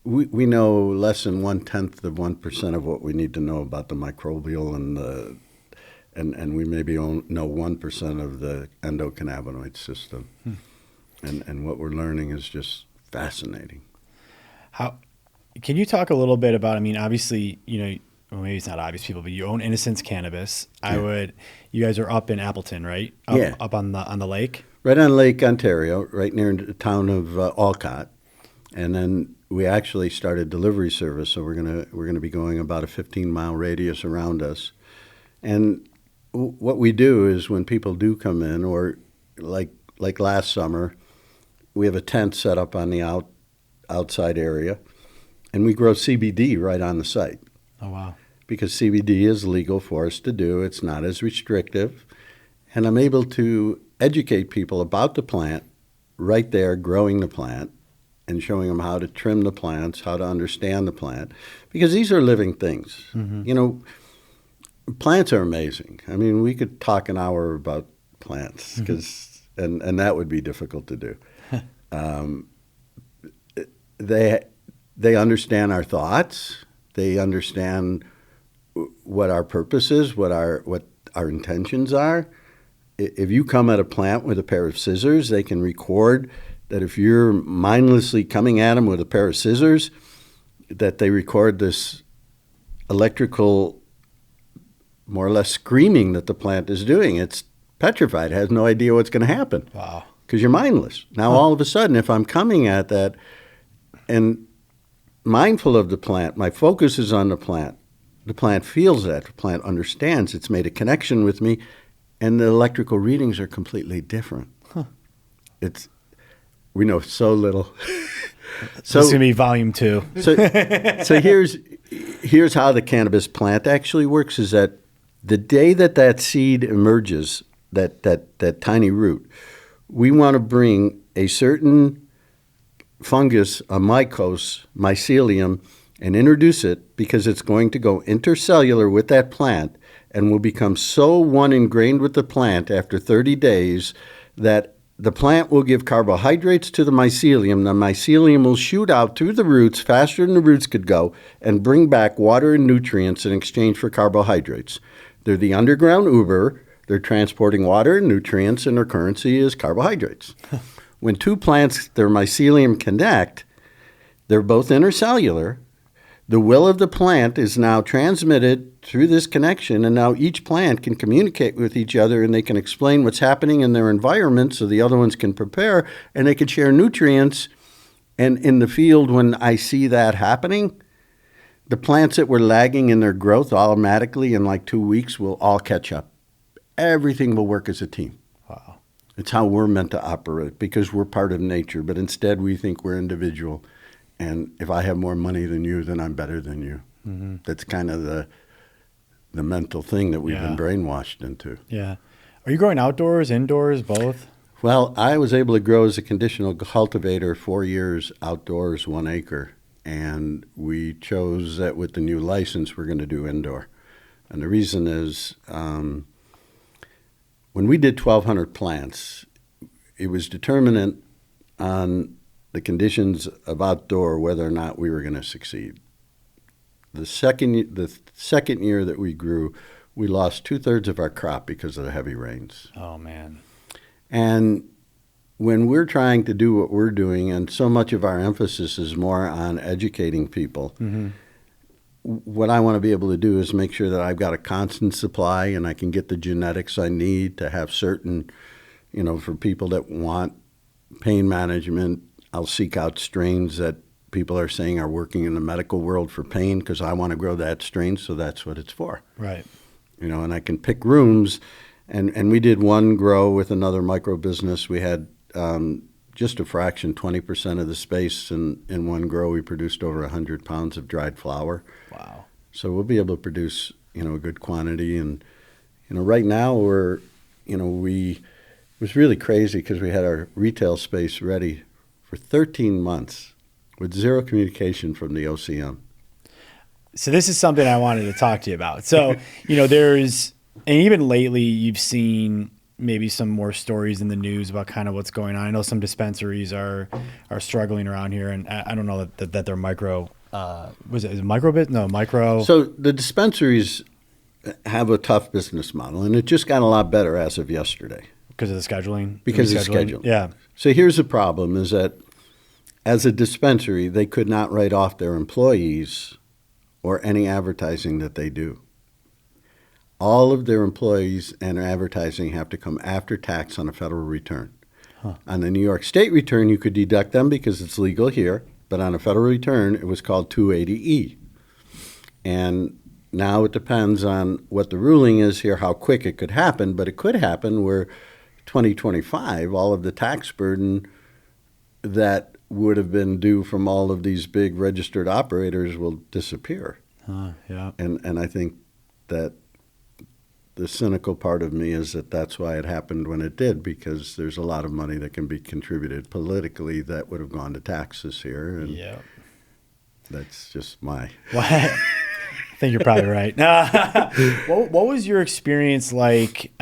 we know less than 0.1% of what we need to know about the microbial and we maybe know 1% of the endocannabinoid system. And what we're learning is just fascinating. How can you talk a little bit about? I mean, obviously, well, maybe it's not obvious, people, but you own Innocence Cannabis. Yeah. You guys are up in Appleton, right? Up on the lake. Right on Lake Ontario, right near the town of Olcott, and then we actually started delivery service. So we're gonna be going about a 15-mile radius around us, and what we do is when people do come in, or like last summer, we have a tent set up on the outside area, and we grow CBD right on the site. Oh, wow. Because CBD is legal for us to do. It's not as restrictive. And I'm able to educate people about the plant right there, growing the plant, and showing them how to trim the plants, how to understand the plant. Because these are living things. Mm-hmm. Plants are amazing. I mean, we could talk an hour about plants, and that would be difficult to do. They understand our thoughts. They understand what our purpose is, what our intentions are. If you come at a plant with a pair of scissors, they can record that if you're mindlessly coming at them with a pair of scissors, that they record this electrical, more or less screaming that the plant is doing. It's petrified, it has no idea what's going to happen. Wow. Because you're mindless. Now, all of a sudden, if I'm coming at that and mindful of the plant, my focus is on the plant feels that, the plant understands, it's made a connection with me, and the electrical readings are completely different. We know so little. So it's going to be volume 2. So here's how the cannabis plant actually works, is that the day that seed emerges, that tiny root, we want to bring a certain fungus, a mycelium, and introduce it because it's going to go intercellular with that plant and will become so one ingrained with the plant after 30 days that the plant will give carbohydrates to the mycelium. The mycelium will shoot out through the roots faster than the roots could go and bring back water and nutrients in exchange for carbohydrates. They're the underground Uber. They're transporting water and nutrients, and their currency is carbohydrates. When two plants, their mycelium connect, they're both intercellular. The will of the plant is now transmitted through this connection, and now each plant can communicate with each other, and they can explain what's happening in their environment so the other ones can prepare, and they can share nutrients. And in the field, when I see that happening, the plants that were lagging in their growth automatically in like 2 weeks will all catch up. Everything will work as a team. Wow. It's how we're meant to operate because we're part of nature, but instead we think we're individual. And if I have more money than you, then I'm better than you. Mm-hmm. That's kind of the mental thing that we've been brainwashed into. Yeah. Are you growing outdoors, indoors, both? Well, I was able to grow as a conditional cultivator 4 years outdoors, 1 acre. And we chose that with the new license, we're going to do indoor. And the reason is when we did 1,200 plants, it was determinant on the conditions of outdoor whether or not we were going to succeed. The second year that we grew, we lost 2/3 of our crop because of the heavy rains. Oh, man. And when we're trying to do what we're doing, and so much of our emphasis is more on educating people, what I want to be able to do is make sure that I've got a constant supply and I can get the genetics I need to have certain, for people that want pain management, I'll seek out strains that people are saying are working in the medical world for pain because I want to grow that strain, so that's what it's for. Right. And I can pick rooms, and we did one grow with another micro business. We had just a fraction, 20% of the space in one grow. We produced over 100 pounds of dried flower. Wow. So we'll be able to produce, a good quantity. And, right now it was really crazy because we had our retail space ready for 13 months with zero communication from the OCM. So this is something I wanted to talk to you about. So, and even lately you've seen maybe some more stories in the news about kind of what's going on. I know some dispensaries are struggling around here, and I don't know that they're micro, is it micro bit? No, micro. So the dispensaries have a tough business model, and it just got a lot better as of yesterday. Because of the scheduling? Because of the scheduling. Yeah. So here's the problem is that as a dispensary, they could not write off their employees or any advertising that they do. All of their employees and their advertising have to come after tax on a federal return. Huh. On the New York State return, you could deduct them because it's legal here, but on a federal return, it was called 280E. And now it depends on what the ruling is here, how quick it could happen, but it could happen where 2025, all of the tax burden that would have been due from all of these big registered operators will disappear. Yeah. And I think that the cynical part of me is that that's why it happened when it did, because there's a lot of money that can be contributed politically that would have gone to taxes here. And yeah. That's just my... I think you're probably right. What was your experience like?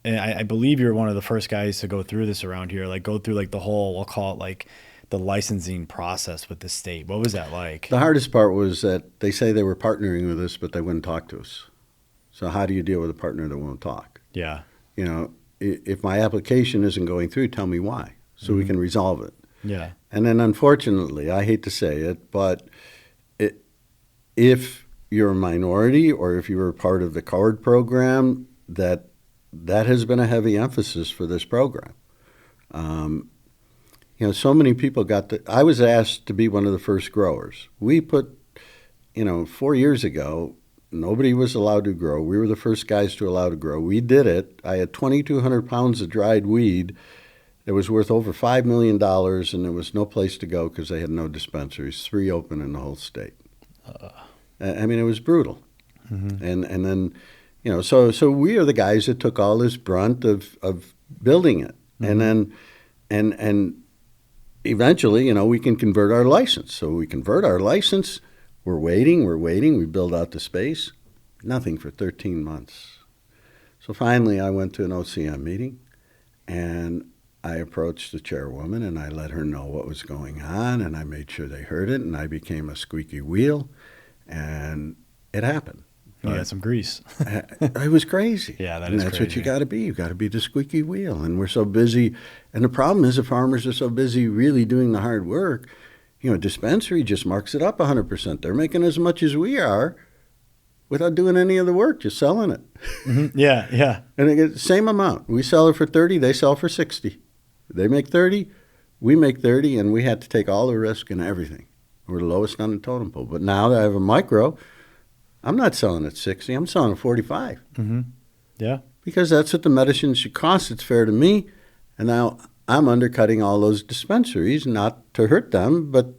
And I believe you're one of the first guys to go through this around here, like go through like the whole, we'll call it like the licensing process with the state. What was that like? The hardest part was that they say they were partnering with us, but they wouldn't talk to us. So how do you deal with a partner that won't talk? Yeah. If my application isn't going through, tell me why, so we can resolve it. Yeah. And then unfortunately, I hate to say it, but if you're a minority or if you were part of the card program, that has been a heavy emphasis for this program. So many people I was asked to be one of the first growers. We put, 4 years ago, nobody was allowed to grow. We were the first guys to allow to grow. We did it. I had 2,200 pounds of dried weed that was worth over $5 million, and there was no place to go because they had no dispensaries, 3 open in the whole state. It was brutal. Mm-hmm. And then, so we are the guys that took all this brunt of building it. Mm-hmm. And eventually, we can convert our license. So we convert our license. We're waiting. We build out the space. Nothing for 13 months. So finally, I went to an OCM meeting, and I approached the chairwoman, and I let her know what was going on, and I made sure they heard it, and I became a squeaky wheel, and it happened. You got some grease. It was crazy. Yeah, that's crazy. What you got to be. You got to be the squeaky wheel, and we're so busy. And the problem is the farmers are so busy really doing the hard work. Dispensary just marks it up 100%. They're making as much as we are without doing any of the work, just selling it. Mm-hmm. Yeah, yeah. And they get the same amount. We sell it for 30, they sell for 60. They make 30, we make 30, and we had to take all the risk and everything. We're the lowest on the totem pole. But now that I have a micro, I'm not selling at 60, I'm selling at 45. Mm-hmm. Yeah. Because that's what the medicine should cost. It's fair to me. And now I'm undercutting all those dispensaries, not to hurt them, but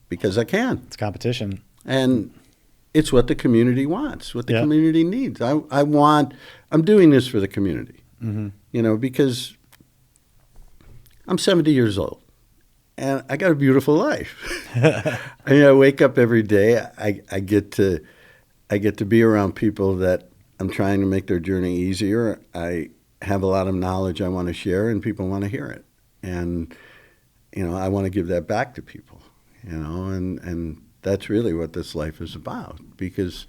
because I can. It's competition. And it's what the community wants, what the community needs. I'm doing this for the community, because I'm 70 years old and I got a beautiful life. I wake up every day. I get to be around people that I'm trying to make their journey easier. I have a lot of knowledge I want to share, and people want to hear it. And, I want to give that back to people, and that's really what this life is about. Because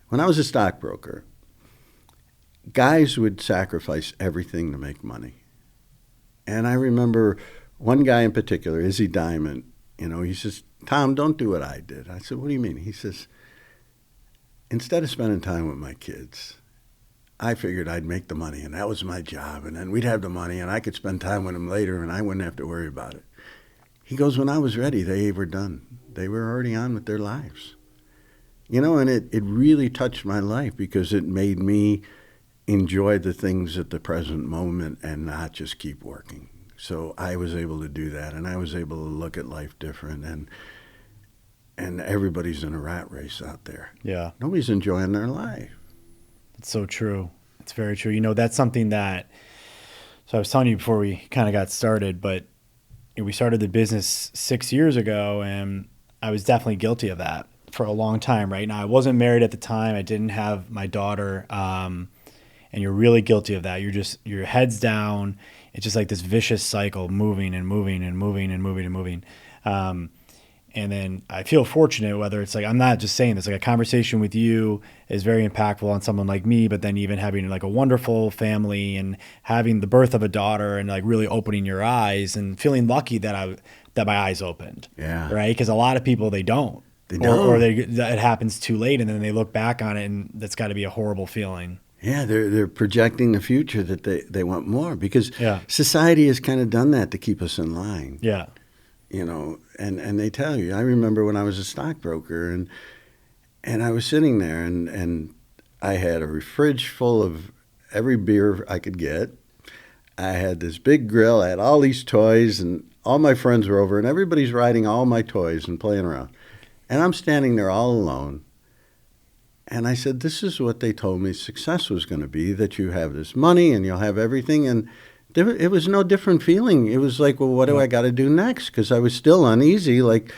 when I was a stockbroker, guys would sacrifice everything to make money. And I remember one guy in particular, Izzy Diamond, he says, "Tom, don't do what I did." I said, "What do you mean?" He says, "Instead of spending time with my kids, I figured I'd make the money, and that was my job, and then we'd have the money, and I could spend time with them later, and I wouldn't have to worry about it." He goes, when I was ready, they were done. They were already on with their lives. You know, and it really touched my life because it made me enjoy the things at the present moment and not just keep working. So I was able to do that, and I was able to look at life different, and everybody's in a rat race out there. Yeah. Nobody's enjoying their life. It's so true. It's very true. You know, that's something that, so I was telling you before we kind of got started, but we started the business 6 years ago, and I was definitely guilty of that for a long time. Right now, I wasn't married at the time. I didn't have my daughter. And you're really guilty of that. Your head's down. It's just like this vicious cycle, moving and moving and moving and moving and moving. And then I feel fortunate, whether it's like, I'm not just saying this, like a conversation with you is very impactful on someone like me, but then even having like a wonderful family and having the birth of a daughter and like really opening your eyes and feeling lucky that my eyes opened. Yeah. Right. Because a lot of people, they don't. They don't. Or it happens too late, and then they look back on it, and that's got to be a horrible feeling. Yeah, they're projecting the future that they want more because society has kind of done that to keep us in line. Yeah. You know, and they tell you. I remember when I was a stockbroker, and I was sitting there, and I had a fridge full of every beer I could get. I had this big grill. I had all these toys, and all my friends were over, and everybody's riding all my toys and playing around. And I'm standing there all alone. And I said, this is what they told me success was going to be, that you have this money and you'll have everything. And it was no different feeling. It was like, well, what do I got to do next? Because I was still uneasy, like,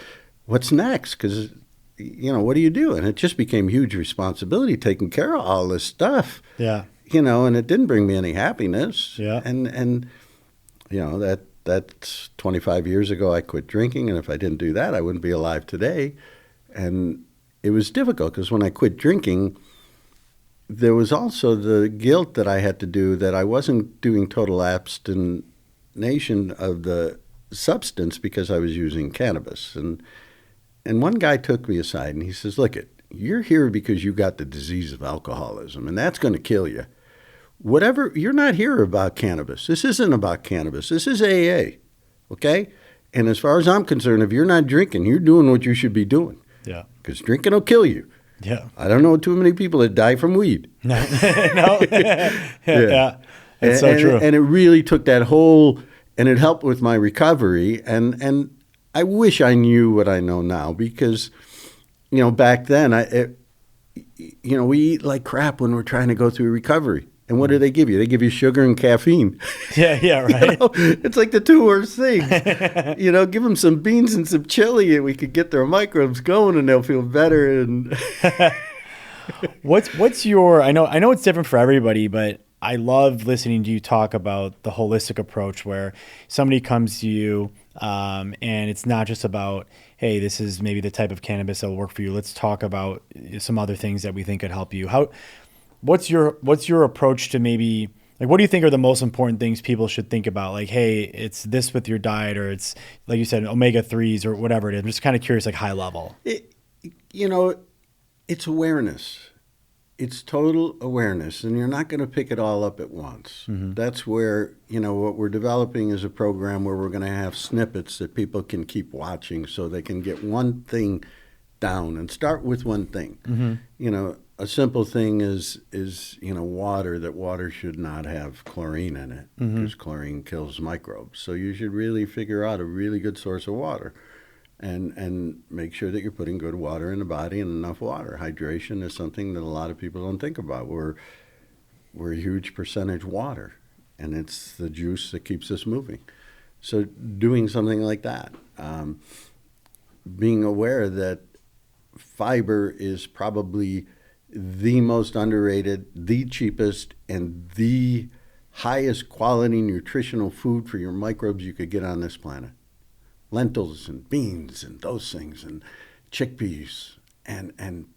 what's next? Because, you know, what do you do? And it just became huge responsibility taking care of all this stuff. Yeah. You know, and it didn't bring me any happiness. Yeah. And you know, that's 25 years ago I quit drinking. And if I didn't do that, I wouldn't be alive today. And it was difficult because when I quit drinking, there was also the guilt that I had to do that I wasn't doing total abstination of the substance because I was using cannabis. And one guy took me aside and he says, look, you're here because you got the disease of alcoholism, and that's going to kill you. Whatever, you're not here about cannabis. This isn't about cannabis. This is AA, okay? And as far as I'm concerned, if you're not drinking, you're doing what you should be doing. Yeah. Because drinking will kill you. Yeah. I don't know too many people that die from weed. No. Yeah. It's so true. And it really took that whole, and it helped with my recovery. And I wish I knew what I know now because, you know, back then, we eat like crap when we're trying to go through recovery. And what do they give you? They give you sugar and caffeine. Yeah, right. You know, it's like the two worst things. You know, give them some beans and some chili, and we could get their microbes going, and they'll feel better. And what's your? I know it's different for everybody, but I love listening to you talk about the holistic approach where somebody comes to you, and it's not just about, hey, this is maybe the type of cannabis that will work for you. Let's talk about some other things that we think could help you. What's your approach to maybe, like, what do you think are the most important things people should think about? Like, hey, it's this with your diet, or it's, like you said, omega-3s or whatever it is. I'm just kind of curious, like high level. It's awareness. It's total awareness, and you're not going to pick it all up at once. Mm-hmm. That's where, what we're developing is a program where we're going to have snippets that people can keep watching so they can get one thing down and start with one thing. Mm-hmm. A simple thing is water, that water should not have chlorine in it because chlorine kills microbes. So you should really figure out a really good source of water and make sure that you're putting good water in the body and enough water. Hydration is something that a lot of people don't think about. We're a huge percentage water, and it's the juice that keeps us moving. So doing something like that, being aware that fiber is probably the most underrated, the cheapest, and the highest quality nutritional food for your microbes you could get on this planet. Lentils and beans and those things and chickpeas and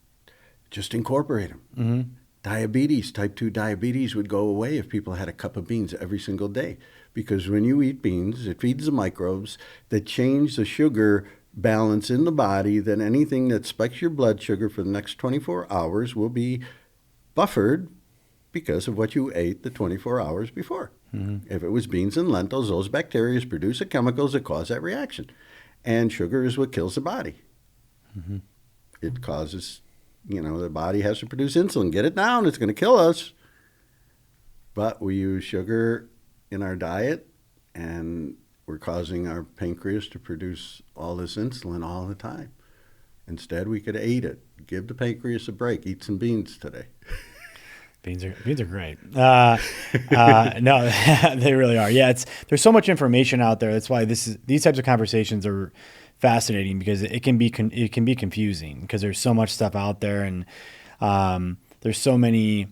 just incorporate them. Mm-hmm. Diabetes, type 2 diabetes would go away if people had a cup of beans every single day, because when you eat beans, it feeds the microbes that change the sugar balance in the body. Then anything that spikes your blood sugar for the next 24 hours will be buffered because of what you ate the 24 hours before. Mm-hmm. If it was beans and lentils, those bacteria produce the chemicals that cause that reaction. And sugar is what kills the body. Mm-hmm. It causes, the body has to produce insulin. Get it down, it's going to kill us. But we use sugar in our diet, and we're causing our pancreas to produce all this insulin all the time. Instead, we could eat it. Give the pancreas a break. Eat some beans today. Beans are great. No, they really are. Yeah, there's so much information out there. That's why these types of conversations are fascinating, because it can be confusing, because there's so much stuff out there, and there's so many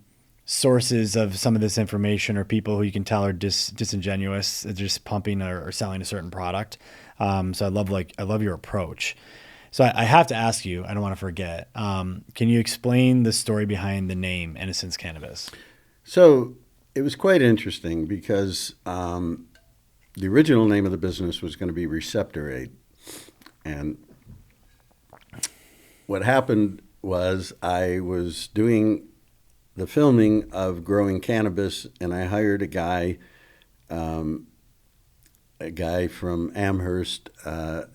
sources of some of this information, or people who you can tell are disingenuous, just pumping or selling a certain product. So I love your approach. So I have to ask you, I don't want to forget, can you explain the story behind the name Innocence Cannabis? So it was quite interesting, because the original name of the business was going to be Receptor 8. And what happened was I was doing the filming of growing cannabis, and I hired a guy from Amherst,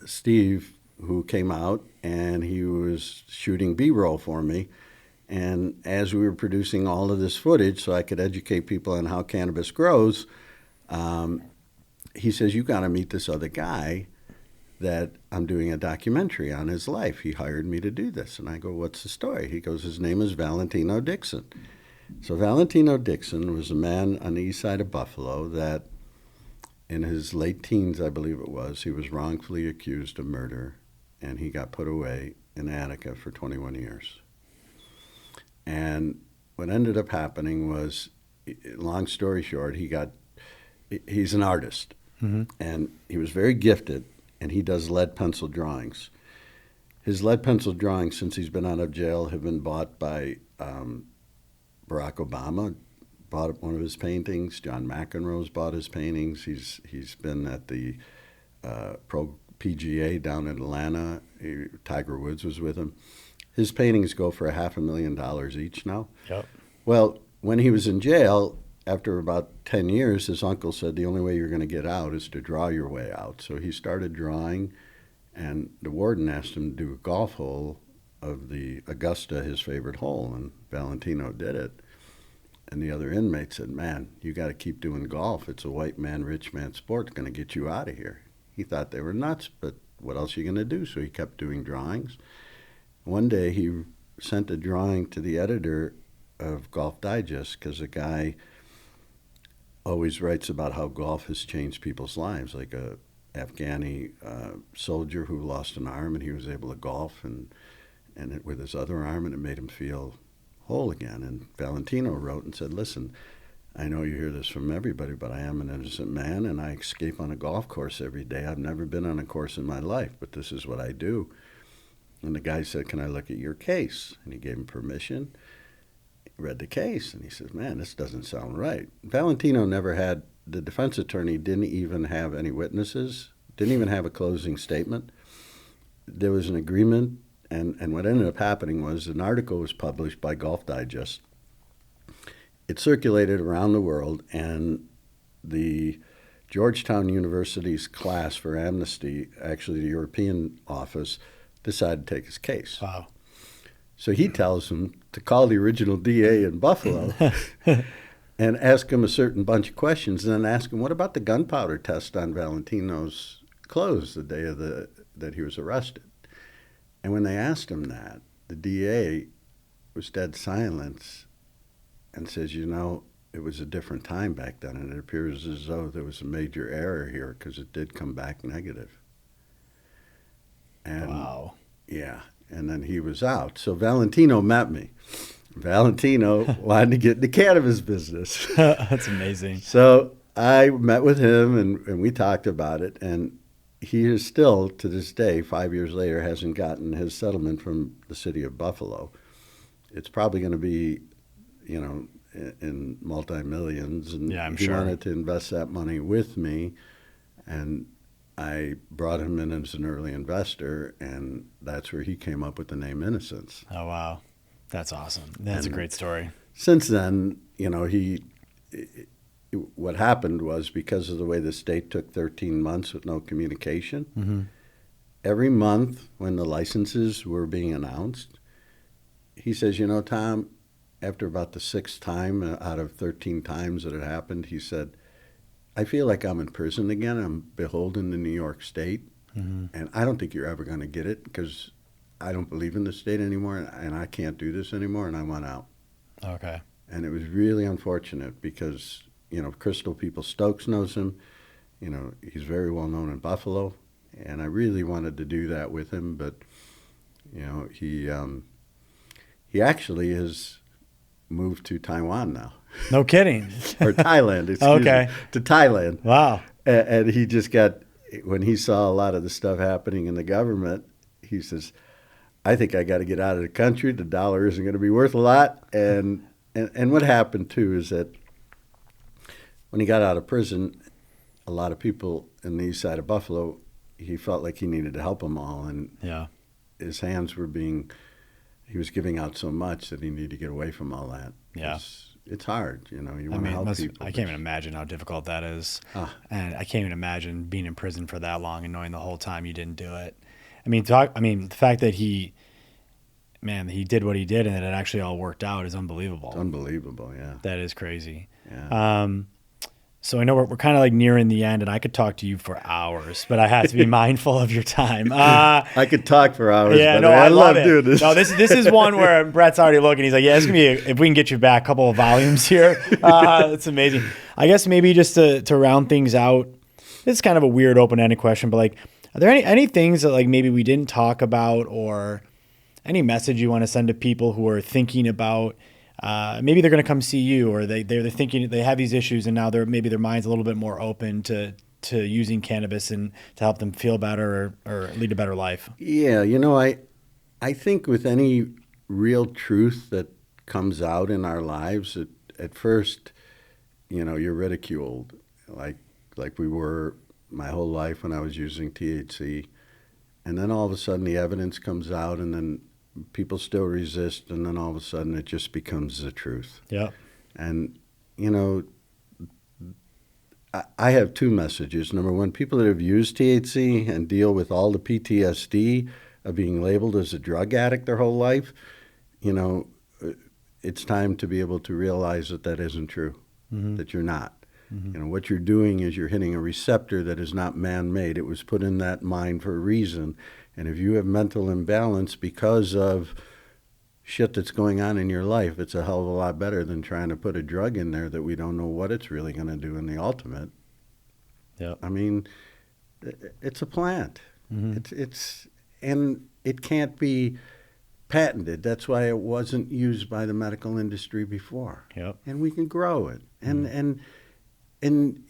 Steve, who came out, and he was shooting B-roll for me. And as we were producing all of this footage so I could educate people on how cannabis grows, he says, you got to meet this other guy that I'm doing a documentary on his life. He hired me to do this. And I go, what's the story? He goes, his name is Valentino Dixon. So Valentino Dixon was a man on the east side of Buffalo that in his late teens, I believe it was, he was wrongfully accused of murder, and he got put away in Attica for 21 years. And what ended up happening was, long story short, he's an artist, mm-hmm. and he was very gifted, and he does lead pencil drawings. His lead pencil drawings, since he's been out of jail, have been bought by Barack Obama, bought one of his paintings. John McEnroe's bought his paintings. He's been at the Pro PGA down in Atlanta. Tiger Woods was with him. His paintings go for $500,000 each now. Yep. Well, when he was in jail, after about 10 years, his uncle said the only way you're going to get out is to draw your way out. So he started drawing, and the warden asked him to do a golf hole of the Augusta, his favorite hole, and Valentino did it. And the other inmates said, man, you got to keep doing golf. It's a white man, rich man sport. It's going to get you out of here. He thought they were nuts, but what else are you going to do? So he kept doing drawings. One day he sent a drawing to the editor of Golf Digest, because a guy always writes about how golf has changed people's lives, like a Afghani soldier who lost an arm, and he was able to golf and with his other arm, and it made him feel whole again. And Valentino wrote and said, listen, I know you hear this from everybody, but I am an innocent man, and I escape on a golf course every day. I've never been on a course in my life, but this is what I do. And the guy said, can I look at your case? And he gave him permission. He read the case, and he says, man, this doesn't sound right. Valentino never had, the defense attorney didn't even have any witnesses, didn't even have a closing statement. There was an agreement, and what ended up happening was an article was published by Golf Digest. It circulated around the world, and the Georgetown University's class for amnesty, actually the European office, decided to take his case. Wow. So he tells him to call the original DA in Buffalo and ask him a certain bunch of questions, and then ask him, what about the gunpowder test on Valentino's clothes the day of that he was arrested? And when they asked him that, the DA was dead silent and says, it was a different time back then, and it appears as though there was a major error here, because it did come back negative. And, wow. Yeah, and then he was out. So Valentino met me. Valentino wanted to get in the cannabis business. That's amazing. So I met with him, and we talked about it, and he is still, to this day, 5 years later, hasn't gotten his settlement from the city of Buffalo. It's probably going to be, in multi-millions, and yeah, I'm he sure. wanted to invest that money with me, and I brought him in as an early investor, and that's where he came up with the name Innocence. Oh, wow. That's awesome. That's a great story. Since then, what happened was, because of the way the state took 13 months with no communication, every month when the licenses were being announced, he says, you know, Tom, after about the 6th time out of 13 times that it happened, he said, I feel like I'm in prison again. I'm beholden to New York State, and I don't think you're ever going to get it because I don't believe in the state anymore, and I can't do this anymore, and I want out. Okay. And it was really unfortunate because, you know, Crystal Peoples-Stokes knows him. You know, he's very well known in Buffalo, and I really wanted to do that with him, but, you know, he actually has moved to Taiwan now. No kidding. Or Thailand, excuse me. To Thailand. Wow. And he just got, when he saw a lot of the stuff happening in the government, he says, I think I got to get out of the country. The dollar isn't going to be worth a lot. And what happened, too, is that when he got out of prison, a lot of people in the east side of Buffalo, he felt like he needed to help them all. And his hands were he was giving out so much that he needed to get away from all that. Yeah. It's hard, you know. You want to help people. I can't even imagine how difficult that is. And I can't even imagine being in prison for that long and knowing the whole time you didn't do it. I mean, the fact that he did what he did and that it actually all worked out is unbelievable. It's unbelievable, yeah. That is crazy. Yeah. So I know we're kind of like nearing the end, and I could talk to you for hours, but I have to be mindful of your time. I could talk for hours. Yeah, but no, I love doing this. No, this is one where Brett's already looking. He's like, yeah, it's gonna be if we can get you back a couple of volumes here. It's amazing. I guess maybe just to round things out, it's kind of a weird open-ended question, but like, are there any things that like maybe we didn't talk about, or any message you want to send to people who are thinking about? Maybe they're going to come see you, or they're thinking they have these issues, and now maybe their mind's a little bit more open to using cannabis and to help them feel better or lead a better life. Yeah, you know, I think with any real truth that comes out in our lives, at first, you know, you're ridiculed, like we were my whole life when I was using THC, and then all of a sudden the evidence comes out, and then people still resist, and then all of a sudden it just becomes the truth. Yeah. And, you know, I have 2 messages. Number one, people that have used THC and deal with all the PTSD of being labeled as a drug addict their whole life, you know, it's time to be able to realize that isn't true, that you're not. You know, what you're doing is you're hitting a receptor that is not man-made. It was put in that mind for a reason. And if you have mental imbalance because of shit that's going on in your life, it's a hell of a lot better than trying to put a drug in there that we don't know what it's really going to do in the ultimate. Yeah. I mean, it's a plant. And it can't be patented. That's why it wasn't used by the medical industry before. Yep. And we can grow it. And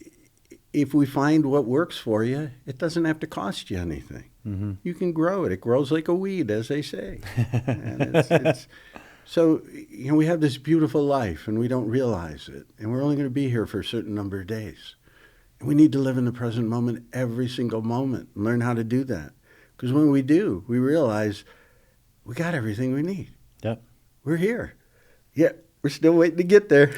if we find what works for you, it doesn't have to cost you anything. You can grow it. It grows like a weed, as they say. And so, you know, we have this beautiful life, and we don't realize it. And we're only going to be here for a certain number of days. And we need to live in the present moment every single moment and learn how to do that. Because when we do, we realize we got everything we need. Yep. We're here. Yeah, we're still waiting to get there.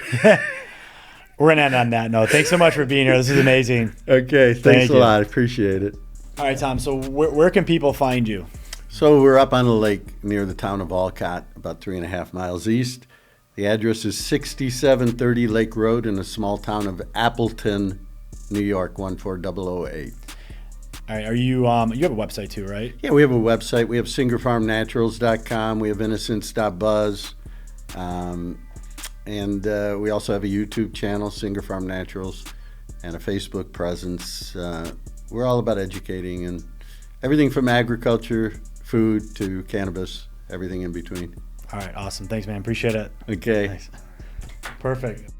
We're going to end on that note. Thanks so much for being here. This is amazing. Okay, thanks a lot. I appreciate it. All right, Tom, so where can people find you? So we're up on a lake near the town of Alcott, about 3.5 miles east. The address is 6730 Lake Road in the small town of Appleton, New York, 14008. All right, you have a website too, right? Yeah, we have a website. We have singerfarmnaturals.com. We have innocence.buzz. And we also have a YouTube channel, Singer Farm Naturals, and a Facebook presence. We're all about educating and everything from agriculture, food, to cannabis, everything in between. All right, awesome. Thanks, man. Appreciate it. Okay. Thanks. Perfect.